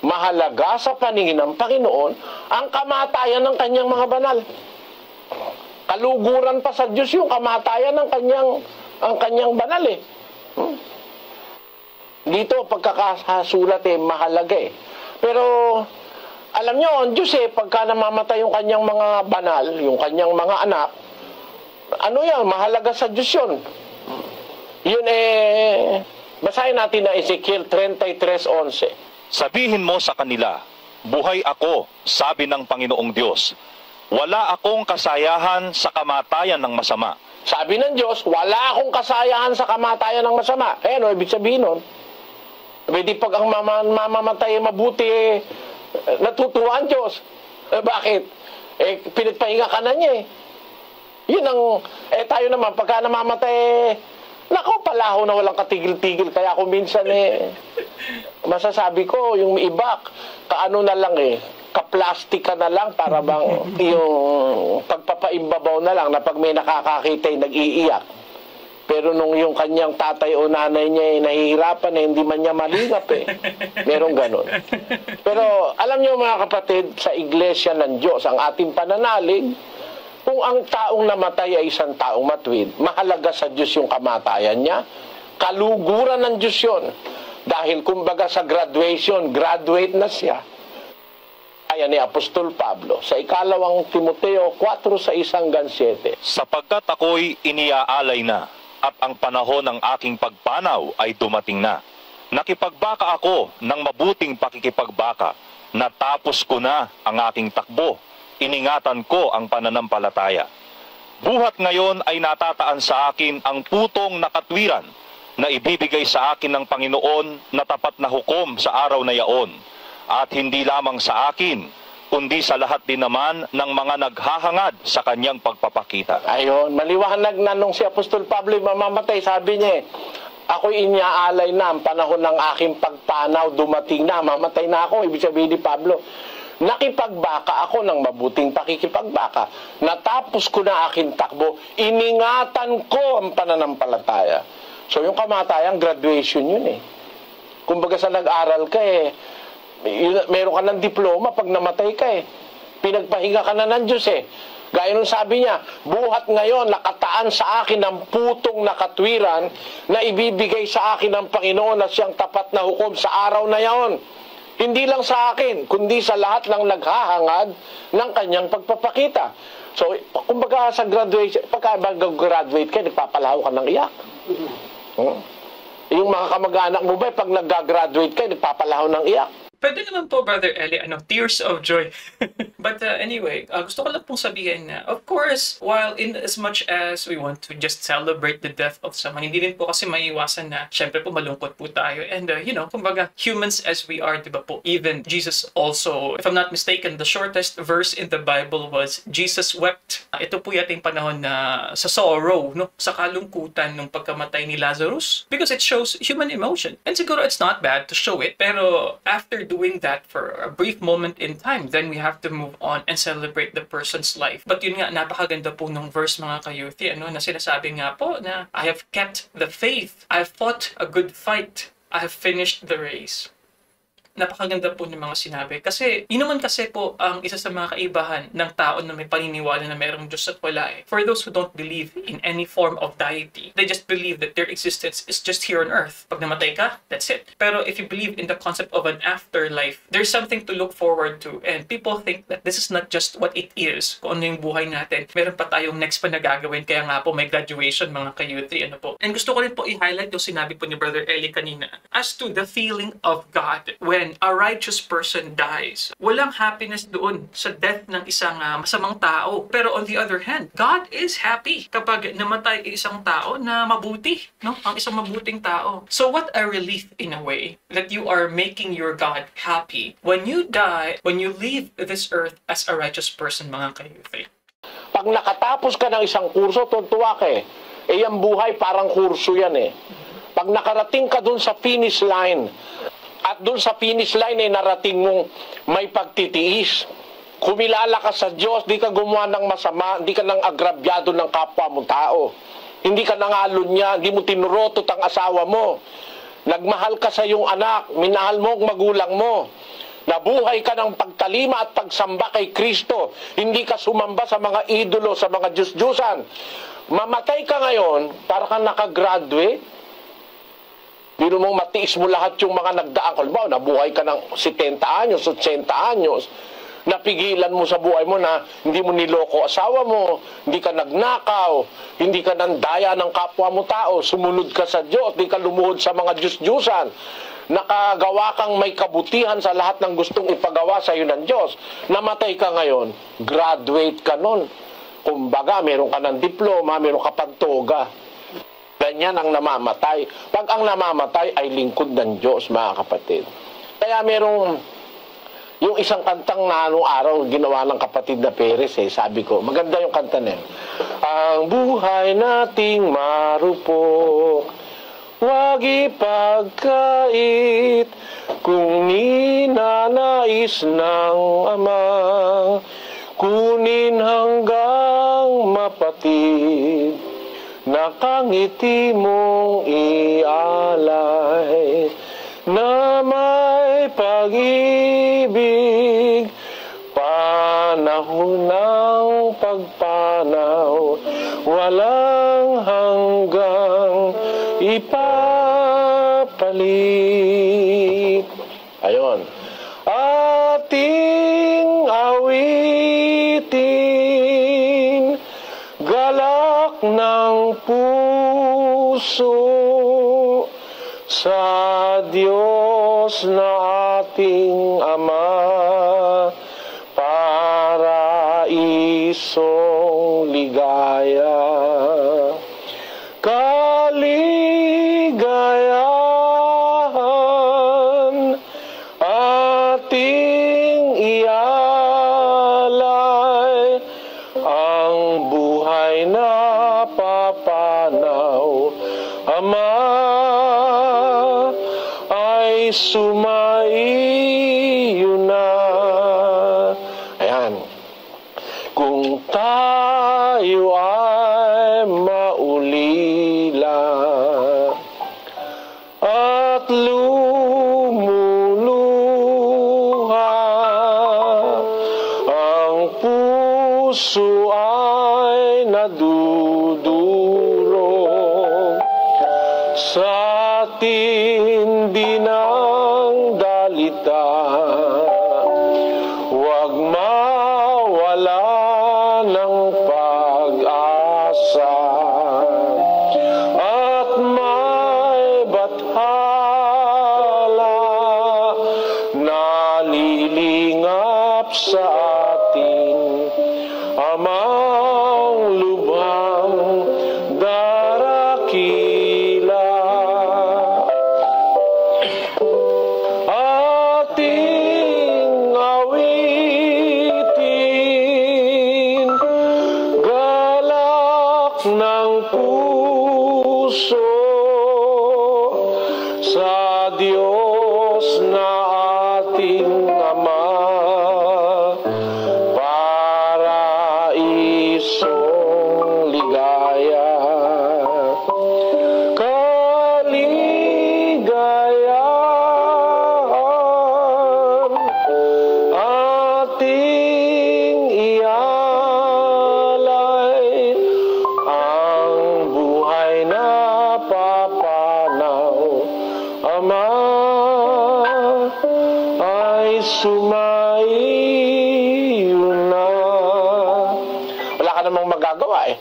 mahalaga sa paningin ng Panginoon ang kamatayan ng kanyang mga banal. Kaluguran pa sa Diyos yung kamatayan ng kanyang banal Dito pagkakasulat mahalaga Pero alam nyo, ang Diyos pagka namamatay yung kanyang mga banal, yung kanyang mga anak, mahalaga sa Diyos yun. Yun basahin natin na Ezekiel 33:11. Sabihin mo sa kanila, buhay ako, sabi ng Panginoong Diyos. Wala akong kasayahan sa kamatayan ng masama, Sabi ng Diyos, wala akong kasayahan sa kamatayan ng masama. Ano ibig sabihin nun? Pwede pag ang mamamatay mabuti, natutuwa ang Diyos. Bakit? Pinagpahinga ka na niya Yun ang, tayo naman, pagka namamatay, nako, palaho na walang katigil-tigil. Kaya ako minsan masasabi ko, yung iba, kaano na lang kaplastika na lang, para bang yung pagpapaimbabaw na lang, na pag may nakakakita nag-iiyak. Pero nung yung kanyang tatay o nanay niya nahihirapan hindi man niya malingap Merong ganun. Pero alam niyo mga kapatid, sa iglesia ng Diyos, ang ating pananalig, kung ang taong namatay ay isang taong matuwid, mahalaga sa Diyos yung kamatayan niya, kaluguran ng Diyos yun. Dahil kumbaga sa graduation, graduate na siya. Ayan ni Apostol Pablo sa ikalawang Timoteo 4:6-7. Sapagkat ako'y iniaalay na, at ang panahon ng aking pagpanaw ay dumating na. Nakipagbaka ako ng mabuting pakikipagbaka, natapos ko na ang aking takbo, iningatan ko ang pananampalataya. Buhat ngayon ay natataan sa akin ang putong nakatwiran na ibibigay sa akin ng Panginoon na tapat na hukom sa araw na yaon, at hindi lamang sa akin, kundi sa lahat din naman ng mga naghahangad sa kanyang pagpapakita. Ayun, maliwanag na nung si Apostol Pablo mamamatay, sabi niya, ako'y iniaalay na ang panahon ng aking pagpanaw, dumating na, mamatay na ako. Ibig sabihin ni Pablo, nakipagbaka ako ng mabuting pakikipagbaka. Natapos ko na aking takbo, iningatan ko ang pananampalataya. So yung kamatayan, graduation yun Kumbaga sa nag-aral ka meron ka ng diploma pag namatay ka Pinagpahinga ka na ng Diyos Gaya nung sabi niya, buhat ngayon nakataan sa akin ang putong nakatwiran na ibibigay sa akin ng Panginoon na siyang tapat na hukom sa araw na yaon. Hindi lang sa akin, kundi sa lahat ng naghahangad ng kanyang pagpapakita. So, kumbaga sa graduation, pagka mag-graduate ka, nagpapalaho ka ng iyak. Yung mga kamag-anak mo ba, pag nag-graduate ka, nagpapalaho ng iyak. Pwede naman po, Brother Eli, tears of joy. But anyway, gusto ko lang pong sabihin na, of course, while in as much as we want to just celebrate the death of someone, hindi rin po kasi maiiwasan na, syempre po malungkot po tayo. And, kumbaga, humans as we are, diba po, even Jesus also, if I'm not mistaken, the shortest verse in the Bible was, Jesus wept. Ito po yating panahon na sa sorrow, sa kalungkutan ng pagkamatay ni Lazarus. Because it shows human emotion. And siguro it's not bad to show it, pero after doing that for a brief moment in time, then we have to move on and celebrate the person's life. But yun nga, napakaganda po nung verse mga kayuthi, na sinasabi nga po na I have kept the faith, I have fought a good fight, I have finished the race. Napakaganda po ng mga sinabi. Kasi, yun naman kasi po ang isa sa mga kaibahan ng tao na may paniniwala na mayroong Diyos at wala For those who don't believe in any form of deity, they just believe that their existence is just here on earth. Pag namatay ka, that's it. Pero if you believe in the concept of an afterlife, there's something to look forward to. And people think that this is not just what it is, kung ano yung buhay natin. Meron pa tayong next pa na gagawin. Kaya nga po, may graduation mga kayuthi. Po. And gusto ko rin po i-highlight yung sinabi po ni Brother Eli kanina. As to the feeling of God when a righteous person dies. Walang happiness doon sa death ng isang masamang tao. Pero on the other hand, God is happy kapag namatay isang tao na mabuti, ang isang mabuting tao. So what a relief in a way that you are making your God happy when you die, when you leave this earth as a righteous person, mga kayuthi. Pag nakatapos ka ng isang kurso, tuntua ka yung buhay parang kurso yan Pag nakarating ka dun sa finish line, at doon sa finish line narating mong may pagtitiis. Kumilala ka sa Diyos, di ka gumawa ng masama, hindi ka nang agrabyado ng kapwa mo tao. Hindi ka nangalon niya, hindi mo tinurotot ang asawa mo. Nagmahal ka sa iyong anak, minahal mo ang magulang mo. Nabuhay ka ng pagtalima at pagsamba kay Kristo. Hindi ka sumamba sa mga idolo, sa mga Diyos-Diyusan. Mamatay ka ngayon, para kang nakagraduate. Dino mong matiis mo lahat yung mga nagdaang. Halimbawa, nabuhay ka ng 70 anyos, 80 anyos. Napigilan mo sa buhay mo na hindi mo niloko asawa mo, hindi ka nagnakaw, hindi ka nandaya ng kapwa mo tao, sumunod ka sa Diyos, hindi ka lumuhod sa mga Diyos-Diyusan. Nakagawa kang may kabutihan sa lahat ng gustong ipagawa sa iyo ng Diyos. Namatay ka ngayon, graduate ka nun. Kumbaga, meron ka ng diploma, meron ka pang toga. Ganyan ang namamatay. Pag ang namamatay ay lingkod ng Diyos, mga kapatid. Kaya merong yung isang kantang na anong araw ginawa ng kapatid na Perez, sabi ko, maganda yung kanta na yun. Ang buhay nating marupok, wag ipagkait, kung ninanais ng Ama, kunin hanggang mapatid, nakangiti mong ialay, na may pag-ibig, panahon ng pagpanaw, walang hanggang ipapalit. Ayon. Ating awitin, galak ng puso, sa Diyos na ating Ama, paraisong ligaya. Kaligayahan ating ialay, ang buhay na papanaw, Ama, ay sumaiyo na. Ayan. Kung tayo ay maulila at lumuluha, ang puso ay nadudurog sa tindi ng dalita, huwag mawala ng pag-asa, at may bathala na lilingap sa atin, Amang lubhang darakila. Ating awitin, galak ng puso, sa Diyos na ating Ama, paraisong ligaya. Kaligayahan ating ialay, ang buhay na papanaw, Ama, ay sumaiyo na. Wala ka namang magagawa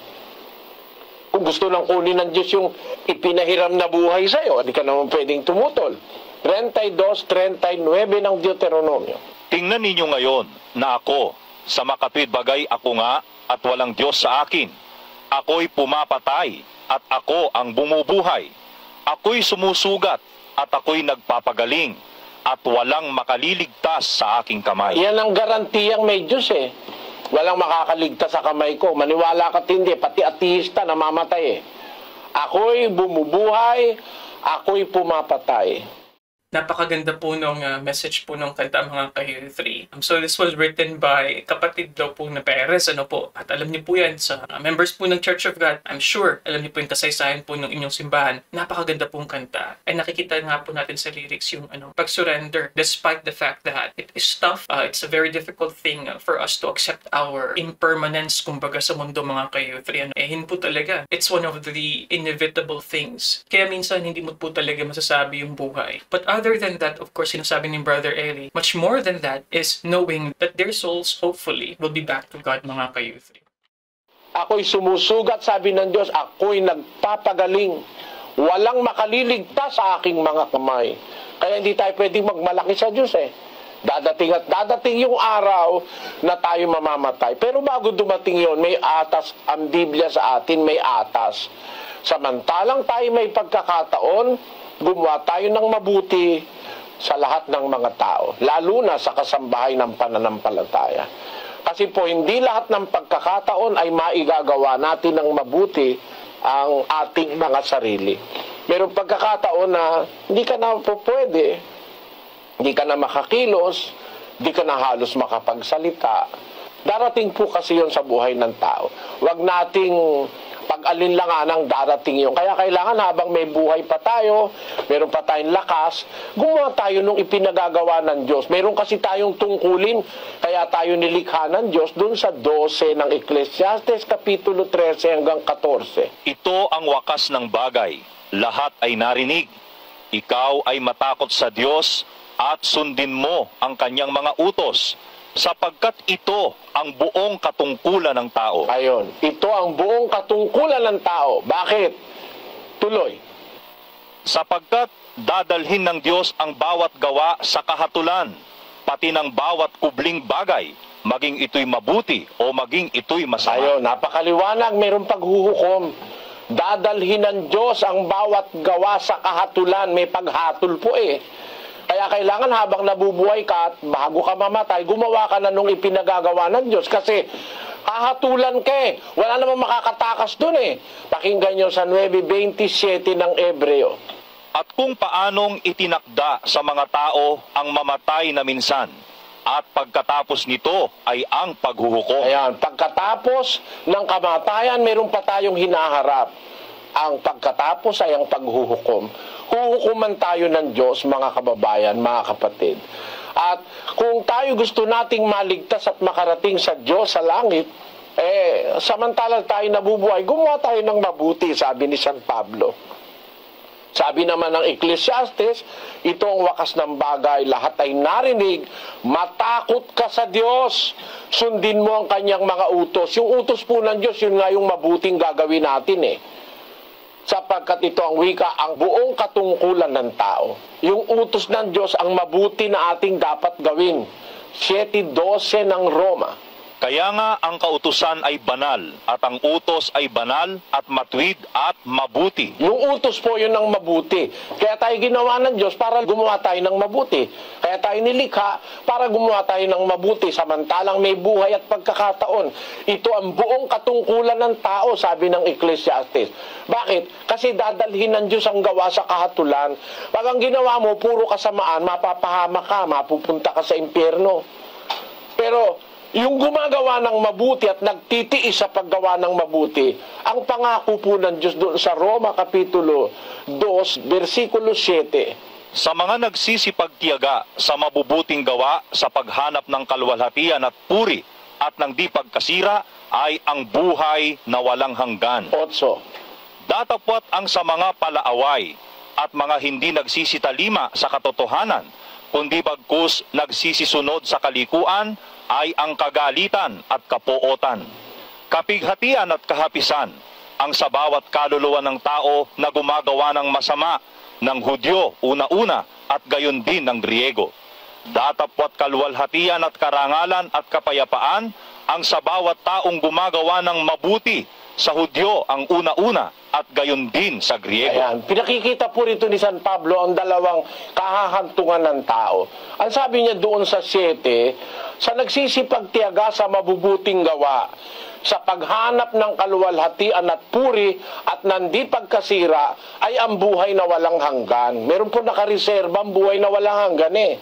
Kung gusto lang kunin ng Diyos yung ipinahiram na buhay sa'yo, hindi ka naman pwedeng tumutol. 32:39 ng Deuteronomio. Tingnan ninyo ngayon na ako, sa makatwid bagay ako nga at walang Diyos sa akin. Ako'y pumapatay at ako ang bumubuhay. Ako'y sumusugat at ako'y nagpapagaling at walang makaliligtas sa aking kamay. Yan ang garantiyang may Diyos Walang makakaligtas sa kamay ko. Maniwala ka hindi, pati ateista namamatay Ako'y bumubuhay, ako'y pumapatay. Napakaganda po nung message po nung kanta mga ka-U3. So this was written by kapatid daw po na Perez, At alam niyo po yan sa members po ng Church of God. I'm sure alam niyo po yung kasaysayan po ng inyong simbahan. Napakaganda pong kanta. Ay nakikita nga po natin sa lyrics yung pag-surrender despite the fact that it is tough. It's a very difficult thing for us to accept our impermanence kumbaga sa mundo mga ka-U3. Hin po talaga. It's one of the inevitable things. Kaya minsan hindi mo po talaga masasabi yung buhay. But other than that, of course, sinasabi ni Brother Eli, much more than that is knowing that their souls, hopefully, will be back to God, mga ka-U3. Ako'y sumusugat, sabi ng Diyos, ako'y nagpapagaling. Walang makaliligtas sa aking mga kamay. Kaya hindi tayo pwedeng magmalaki sa Diyos Dadating at dadating yung araw na tayo mamamatay. Pero bago dumating yon, may atas. Ang Biblia sa atin may atas. Samantalang tayo may pagkakataon, gumawa tayo ng mabuti sa lahat ng mga tao. Lalo na sa kasambahay ng pananampalataya. Kasi po, hindi lahat ng pagkakataon ay maigagawa natin ng mabuti ang ating mga sarili. Merong pagkakataon na hindi ka na po pwede, hindi ka na makakilos, hindi ka na halos makapagsalita. Darating po kasi yon sa buhay ng tao. Huwag nating pag-alinlangan ng darating yon. Kaya kailangan habang may buhay pa tayo, meron pa tayong lakas, gumawa tayo nung ipinagagawa ng Diyos. Meron kasi tayong tungkulin, kaya tayo nilikha ng Diyos dun sa 12 ng Ecclesiastes, Kapitulo 13 hanggang 14. Ito ang wakas ng bagay. Lahat ay narinig. Ikaw ay matakot sa Diyos at sundin mo ang kanyang mga utos, sapagkat ito ang buong katungkulan ng tao. Ayon, ito ang buong katungkulan ng tao. Bakit? Tuloy. Sapagkat dadalhin ng Diyos ang bawat gawa sa kahatulan, pati ng bawat kubling bagay, maging ito'y mabuti o maging ito'y masama. Ayon, napakaliwanag, mayroong paghuhukom. Dadalhin ng Diyos ang bawat gawa sa kahatulan. May paghatol po eh. Kaya kailangan habang nabubuhay ka at bago ka mamatay, gumawa ka na nung ipinagagawa ng Diyos. Kasi hahatulan ka eh. Wala namang makakatakas dun eh. Pakinggan nyo sa 9:27 ng Ebreo. At kung paanong itinakda sa mga tao ang mamatay na minsan, at pagkatapos nito ay ang paghuhukom. Ayan, pagkatapos ng kamatayan, meron pa tayong hinaharap. Ang pagkatapos ay ang paghuhukom. Huhukuman tayo ng Diyos, mga kababayan, mga kapatid. At kung tayo gusto nating maligtas at makarating sa Diyos sa langit, samantala tayo nabubuhay, gumawa tayo ng mabuti, sabi ni San Pablo. Sabi naman ng Ecclesiastes, ito ang wakas ng bagay, lahat ay narinig, matakot ka sa Diyos, sundin mo ang kanyang mga utos. Yung utos po ng Diyos, yun nga yung mabuting gagawin natin eh. Sapagkat ito ang wika, ang buong katungkulan ng tao. Yung utos ng Diyos, ang mabuti na ating dapat gawin. 7:12 ng Roma. Kaya nga ang kautusan ay banal, at ang utos ay banal at matuwid at mabuti. Yung utos po yun ng mabuti. Kaya tayo ginawa ng Diyos para gumawa tayo ng mabuti. Kaya tayo nilikha para gumawa tayo ng mabuti. Samantalang may buhay at pagkakataon. Ito ang buong katungkulan ng tao, sabi ng Ecclesiastes. Bakit? Kasi dadalhin ng Diyos ang gawa sa kahatulan. Pag ang ginawa mo, puro kasamaan, mapapahama ka, mapupunta ka sa impyerno. Pero yung gumagawa ng mabuti at nagtitiis sa paggawa ng mabuti, ang pangako po ng Diyos doon sa Roma Kapitulo 2, versikulo 7. Sa mga nagsisipagtiyaga sa mabubuting gawa sa paghanap ng kaluwalhatian at puri at ng di pagkasira ay ang buhay na walang hanggan. 8. Datapwat ang sa mga palaaway at mga hindi nagsisitalima sa katotohanan, kundi bagkus nagsisisunod sa kalikuan, ay ang kagalitan at kapuotan, kapighatian at kahapisan, ang sa bawat kaluluwa ng tao na gumagawa ng masama, ng Hudyo una-una at gayon din ng Griego. Datapwat kaluwalhatian at karangalan at kapayapaan, ang sa bawat taong gumagawa ng mabuti, sa Hudyo ang una-una at gayon din sa Griego. Ayan, pinakikita po rito ni San Pablo ang dalawang kahahantungan ng tao. Ang sabi niya doon sa 7, sa nagsisipagtiyaga sa mabubuting gawa, sa paghanap ng kaluwalhatian at puri at nandi pagkasira, ay ang buhay na walang hanggan. Meron po nakareserba ang buhay na walang hanggan eh.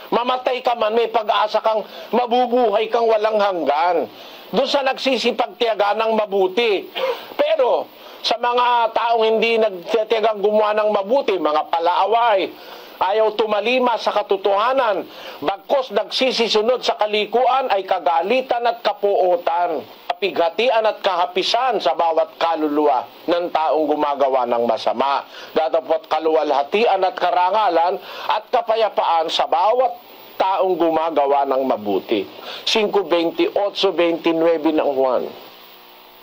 Mamatay ka man, may pag-asa kang mabubuhay kang walang hanggan. Doon sa nagsisipagtiyaga ng mabuti. Pero sa mga taong hindi nagtitiyagang gumawa ng mabuti, mga palaaway, ayaw tumalima sa katotohanan, bagkos nagsisisunod sa kalikuan, ay kagalitan at kapuotan, kapighatian at kahapisan sa bawat kaluluwa ng taong gumagawa ng masama. Datapwat kaluwalhatian at karangalan at kapayapaan sa bawat taong gumagawa ng mabuti. 5:28-29 ng Juan.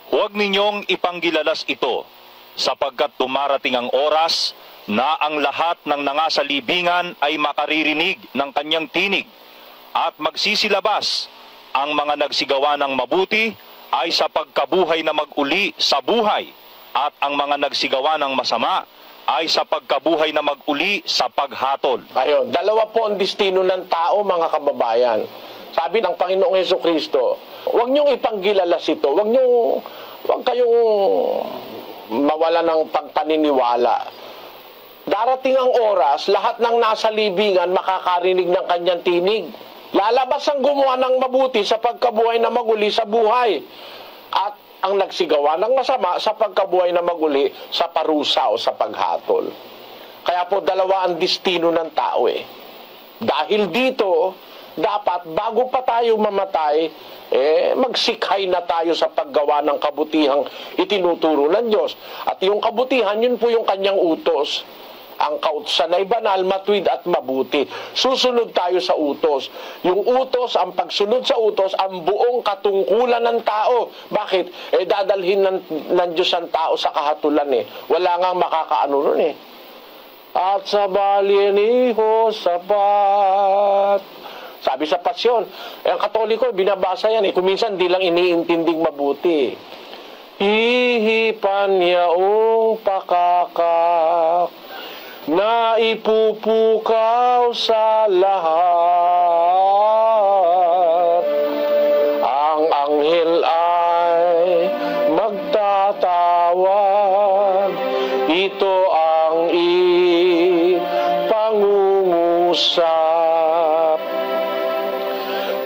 Huwag ninyong ipanggilalas ito, sapagkat dumarating ang oras na ang lahat ng nangasalibingan ay makaririnig ng kanyang tinig, at magsisilabas. Ang mga nagsigawa ng mabuti ay sa pagkabuhay na mag-uli sa buhay, at ang mga nagsigawa ng masama ay sa pagkabuhay na mag-uli sa paghatol. Ayun, dalawa po ang destino ng tao, mga kababayan. Sabi ng Panginoong Hesukristo, huwag niyong ipanggilalas ito, huwag kayong mawala ng pagpaniniwala. Darating ang oras, lahat ng nasa libingan makakarinig ng kanyang tinig. Lalabas ang gumawa ng mabuti sa pagkabuhay na maguli sa buhay, at ang nagsigawa ng masama sa pagkabuhay na maguli sa parusa o sa paghatol. Kaya po dalawa ang destino ng tao eh. Dahil dito, dapat bago pa tayo mamatay, magsikhay na tayo sa paggawa ng kabutihang itinuturo ng Diyos. At yung kabutihan, yun po yung kanyang utos. Ang kautusan ay banal, matuwid at mabuti. Susunod tayo sa utos. Yung utos, ang pagsunod sa utos, ang buong katungkulan ng tao. Bakit? Dadalhin ng Diyos ang tao sa kahatulan eh. Wala nga makakaano nun eh. At sa baliniho sapat. Sabi sa pasyon, ang Katoliko, binabasa yan eh. Kung minsan di lang iniintinding mabuti. Hihipan yaong pakakak na ipupukaw sa lahat. Ang anghel ay magtatawag, ito ang ipangungusap.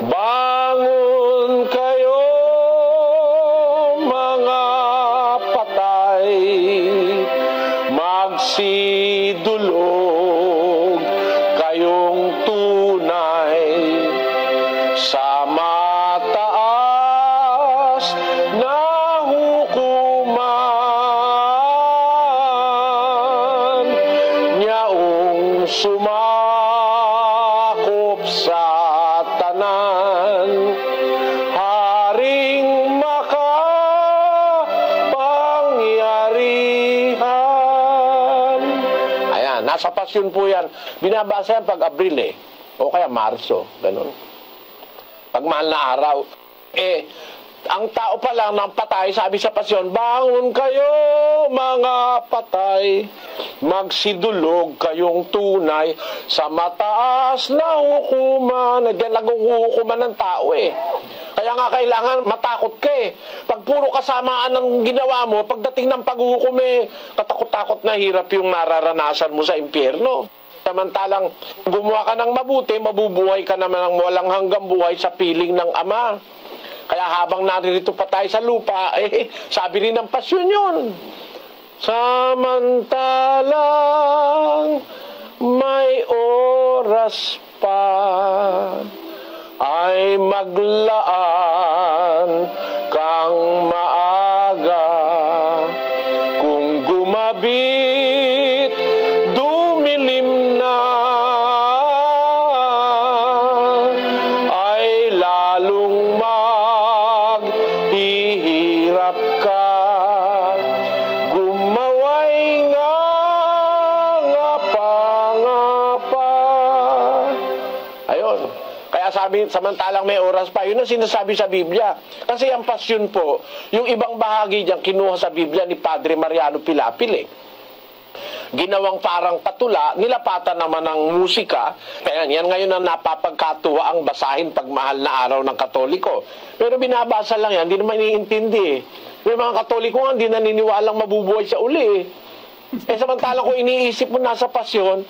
Bangon kayo, mga patay, magsidulog kayong tunay sa mataas na hukuman, nyaong sumakop sa tanan, haring makapangyarihan. Ayan, nasa pasyon po yan. Binabasa yan pag Abril eh. O kaya Marso. Ganun. Pag mahal na araw. Ang tao pa lang ng patay, sabi sa pasyon, bangon kayo, mga patay, magsidulog kayong tunay sa mataas na hukuman. Diyan naghuhukuman ng tao eh. Kaya nga kailangan matakot ka eh. Pag puro kasamaan ng ginawa mo, pagdating ng paghuhukom eh, katakot-takot na hirap yung nararanasan mo sa impyerno. Samantalang gumawa ka ng mabuti, mabubuhay ka naman ng walang hanggang buhay sa piling ng Ama. Kaya habang naririto pa tayo sa lupa, sabi rin ng pasyon yun. Samantalang may oras pa, ay maglaan kang maaga. Kung gumabit, dumilim na, ay lalong maghihirap ka. Gumaway nga ngapa-ngapa. Ayun. Kaya sabi, samantalang may oras pa, yun ang sinasabi sa Biblia. Kasi ang pasyon po, yung ibang bahagi diyan kinuha sa Biblia ni Padre Mariano Pilapil eh. Ginawang parang patula, nilapatan naman ng musika. Kaya yan ngayon ang napapagkatuwa ang basahin pag mahal na araw ng Katoliko. Pero binabasa lang yan, hindi naman iniintindi eh. May mga Katoliko nga, hindi naniniwalang mabubuhay sa uli eh. Samantalang kung iniisip mo nasa pasyon,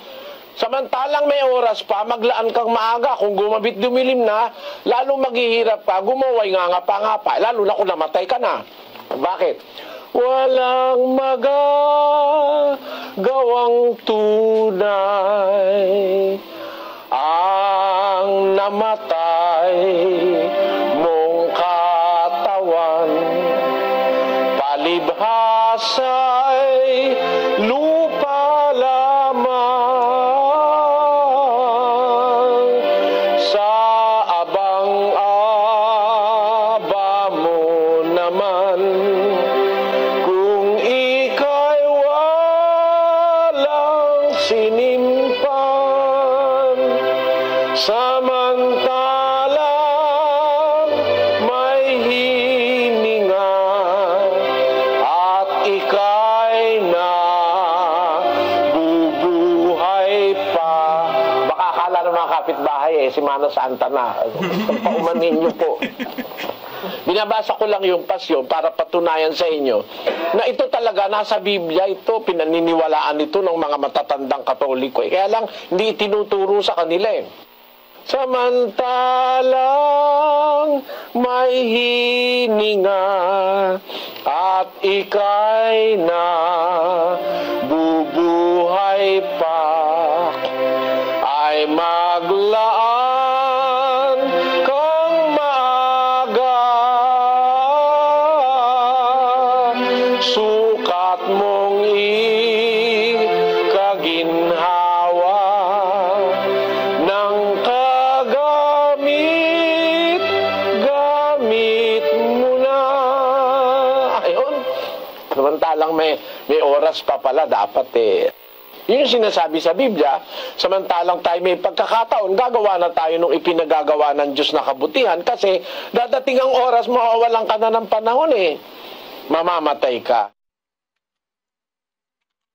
samantalang may oras pa, maglaan kang maaga. Kung gumabit dumilim na, lalo maghihirap ka, gumaway nga pa, lalo na kung namatay ka na. Bakit? Walang magagawang tunay ang namatay mong katawan. Palibhasa'y lupa lamang, sa abang-aba mo naman. Kung ika'y walang sinimpan, samantala ika'y na bubuhay pa. Baka akala ng mga kapitbahay si Mana Santa na. Paumanin niyo po. Binabasa ko lang yung pasyon para patunayan sa inyo na ito talaga nasa Biblia, ito pinaniniwalaan ito ng mga matatandang Katoliko. Kaya lang hindi tinuturo sa kanila Samantalang may hininga at ika'y na bubuhay pa, ay maglaan kang maaga, sukat mong ikaginhawa ng gamit mo na. Ayun. Samantalang may oras pa pala dapat Yun yung sinasabi sa Biblia, samantalang tayo may pagkakataon, gagawa na tayo nung ipinagagawa ng Diyos na kabutihan kasi dadating ang oras, mawawalan ka na ng panahon mamamatay ka.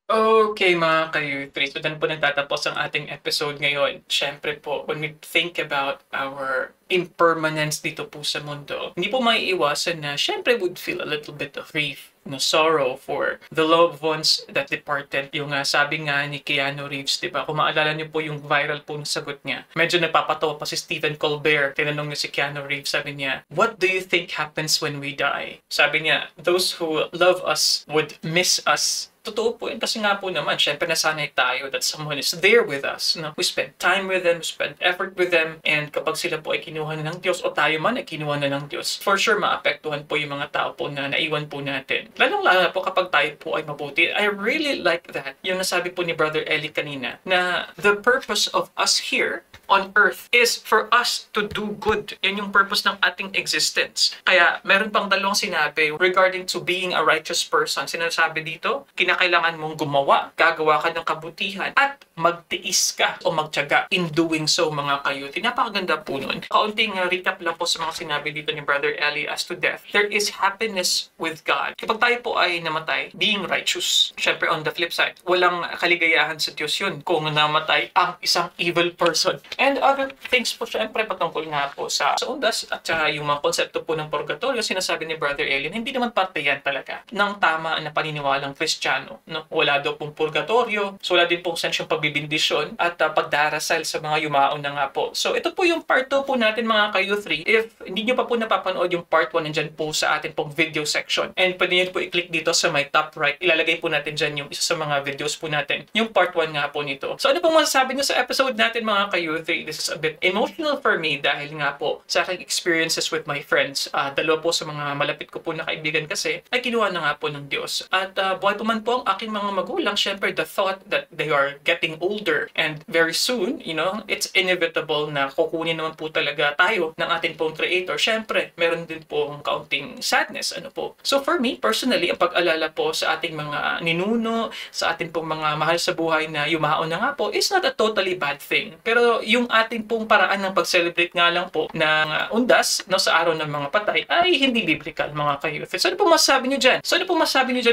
Okay mga ka-U3, so dyan po nagtatapos ang ating episode ngayon. Siyempre po, when we think about our impermanence dito po sa mundo, hindi po maiiwasan na siyempre would feel a little bit of grief, sorrow for the loved ones that departed. Yung sabi nga ni Keanu Reeves, diba? Kung maalala niyo po yung viral po na sagot niya, medyo napapatawa pa si Stephen Colbert. Tinanong niya si Keanu Reeves, sabi niya, "What do you think happens when we die?" Sabi niya, "Those who love us would miss us." Totoo po yun kasi nga po naman, syempre nasanay tayo that someone is there with us. We spend time with them, we spend effort with them, and kapag sila po ay kinuha na ng Diyos o tayo man ay kinuha na ng Diyos, for sure maapektuhan po yung mga tao po na naiwan po natin. Lalong-lalo po kapag tayo po ay mabuti. I really like that. Yung nasabi po ni Brother Eli kanina, na the purpose of us here on earth is for us to do good. Yan yung purpose ng ating existence. Kaya meron pang dalawang sinabi regarding to being a righteous person. Sinasabi dito, kinakailangan mong gumawa, gagawa ka ng kabutihan, at magtiis ka o magtiyaga in doing so, mga kayuti. Napakaganda po nun. Kaunting recap lang po sa mga sinabi dito ni Brother Eli as to death. There is happiness with God. Kapag tayo po ay namatay, being righteous. Syempre on the flip side, walang kaligayahan sa Diyos yun kung namatay ang isang evil person. And other things po syempre patungkol nga po sa undas at yung mga konsepto po ng purgatorio, sinasabi ni Brother Eli, hindi naman parte yan talaga ng tama na paniniwalang Kristiyano. Wala daw pong purgatorio, so wala din pong sense yung pagbibindisyon at pagdarasal sa mga yumaon na nga po. So ito po yung part 2 po natin, mga ka-U3. If hindi nyo pa po napapanood yung part 1, nandyan po sa atin pong video section. And pwede nyo po i-click dito sa my top right. Ilalagay po natin dyan yung isa sa mga videos po natin. Yung part 1 nga po nito. So ano pong masasabi nyo sa episode natin, mga ka-U3? This is a bit emotional for me dahil nga po sa aking experiences with my friends. Dalawa po sa mga malapit ko po na kaibigan kasi ay kinuha na nga po ng Diyos. At buhay pa man po ang aking mga magulang, syempre the thought that they are getting older and very soon, it's inevitable na kukunin naman po talaga tayo ng ating pong Creator. Syempre, meron din po kaunting sadness. So for me, personally, ang pag-alala po sa ating mga ninuno, sa ating pong mga mahal sa buhay na yumaon na nga po, is not a totally bad thing. Pero yung ating pong paraan ng pag-celebrate nga lang po ng undas sa araw ng mga patay ay hindi biblical, mga ka-youth. So ano po masasabi nyo dyan?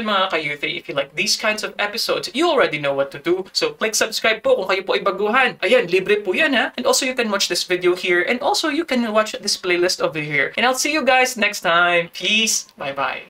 Mga ka-youth? If you like these kinds of episodes, you already know what to do. So click subscribe po kung kayo po ay baguhan. Ayan, libre po yan And also you can watch this video here and also you can watch this playlist over here. And I'll see you guys next time. Peace. Bye-bye.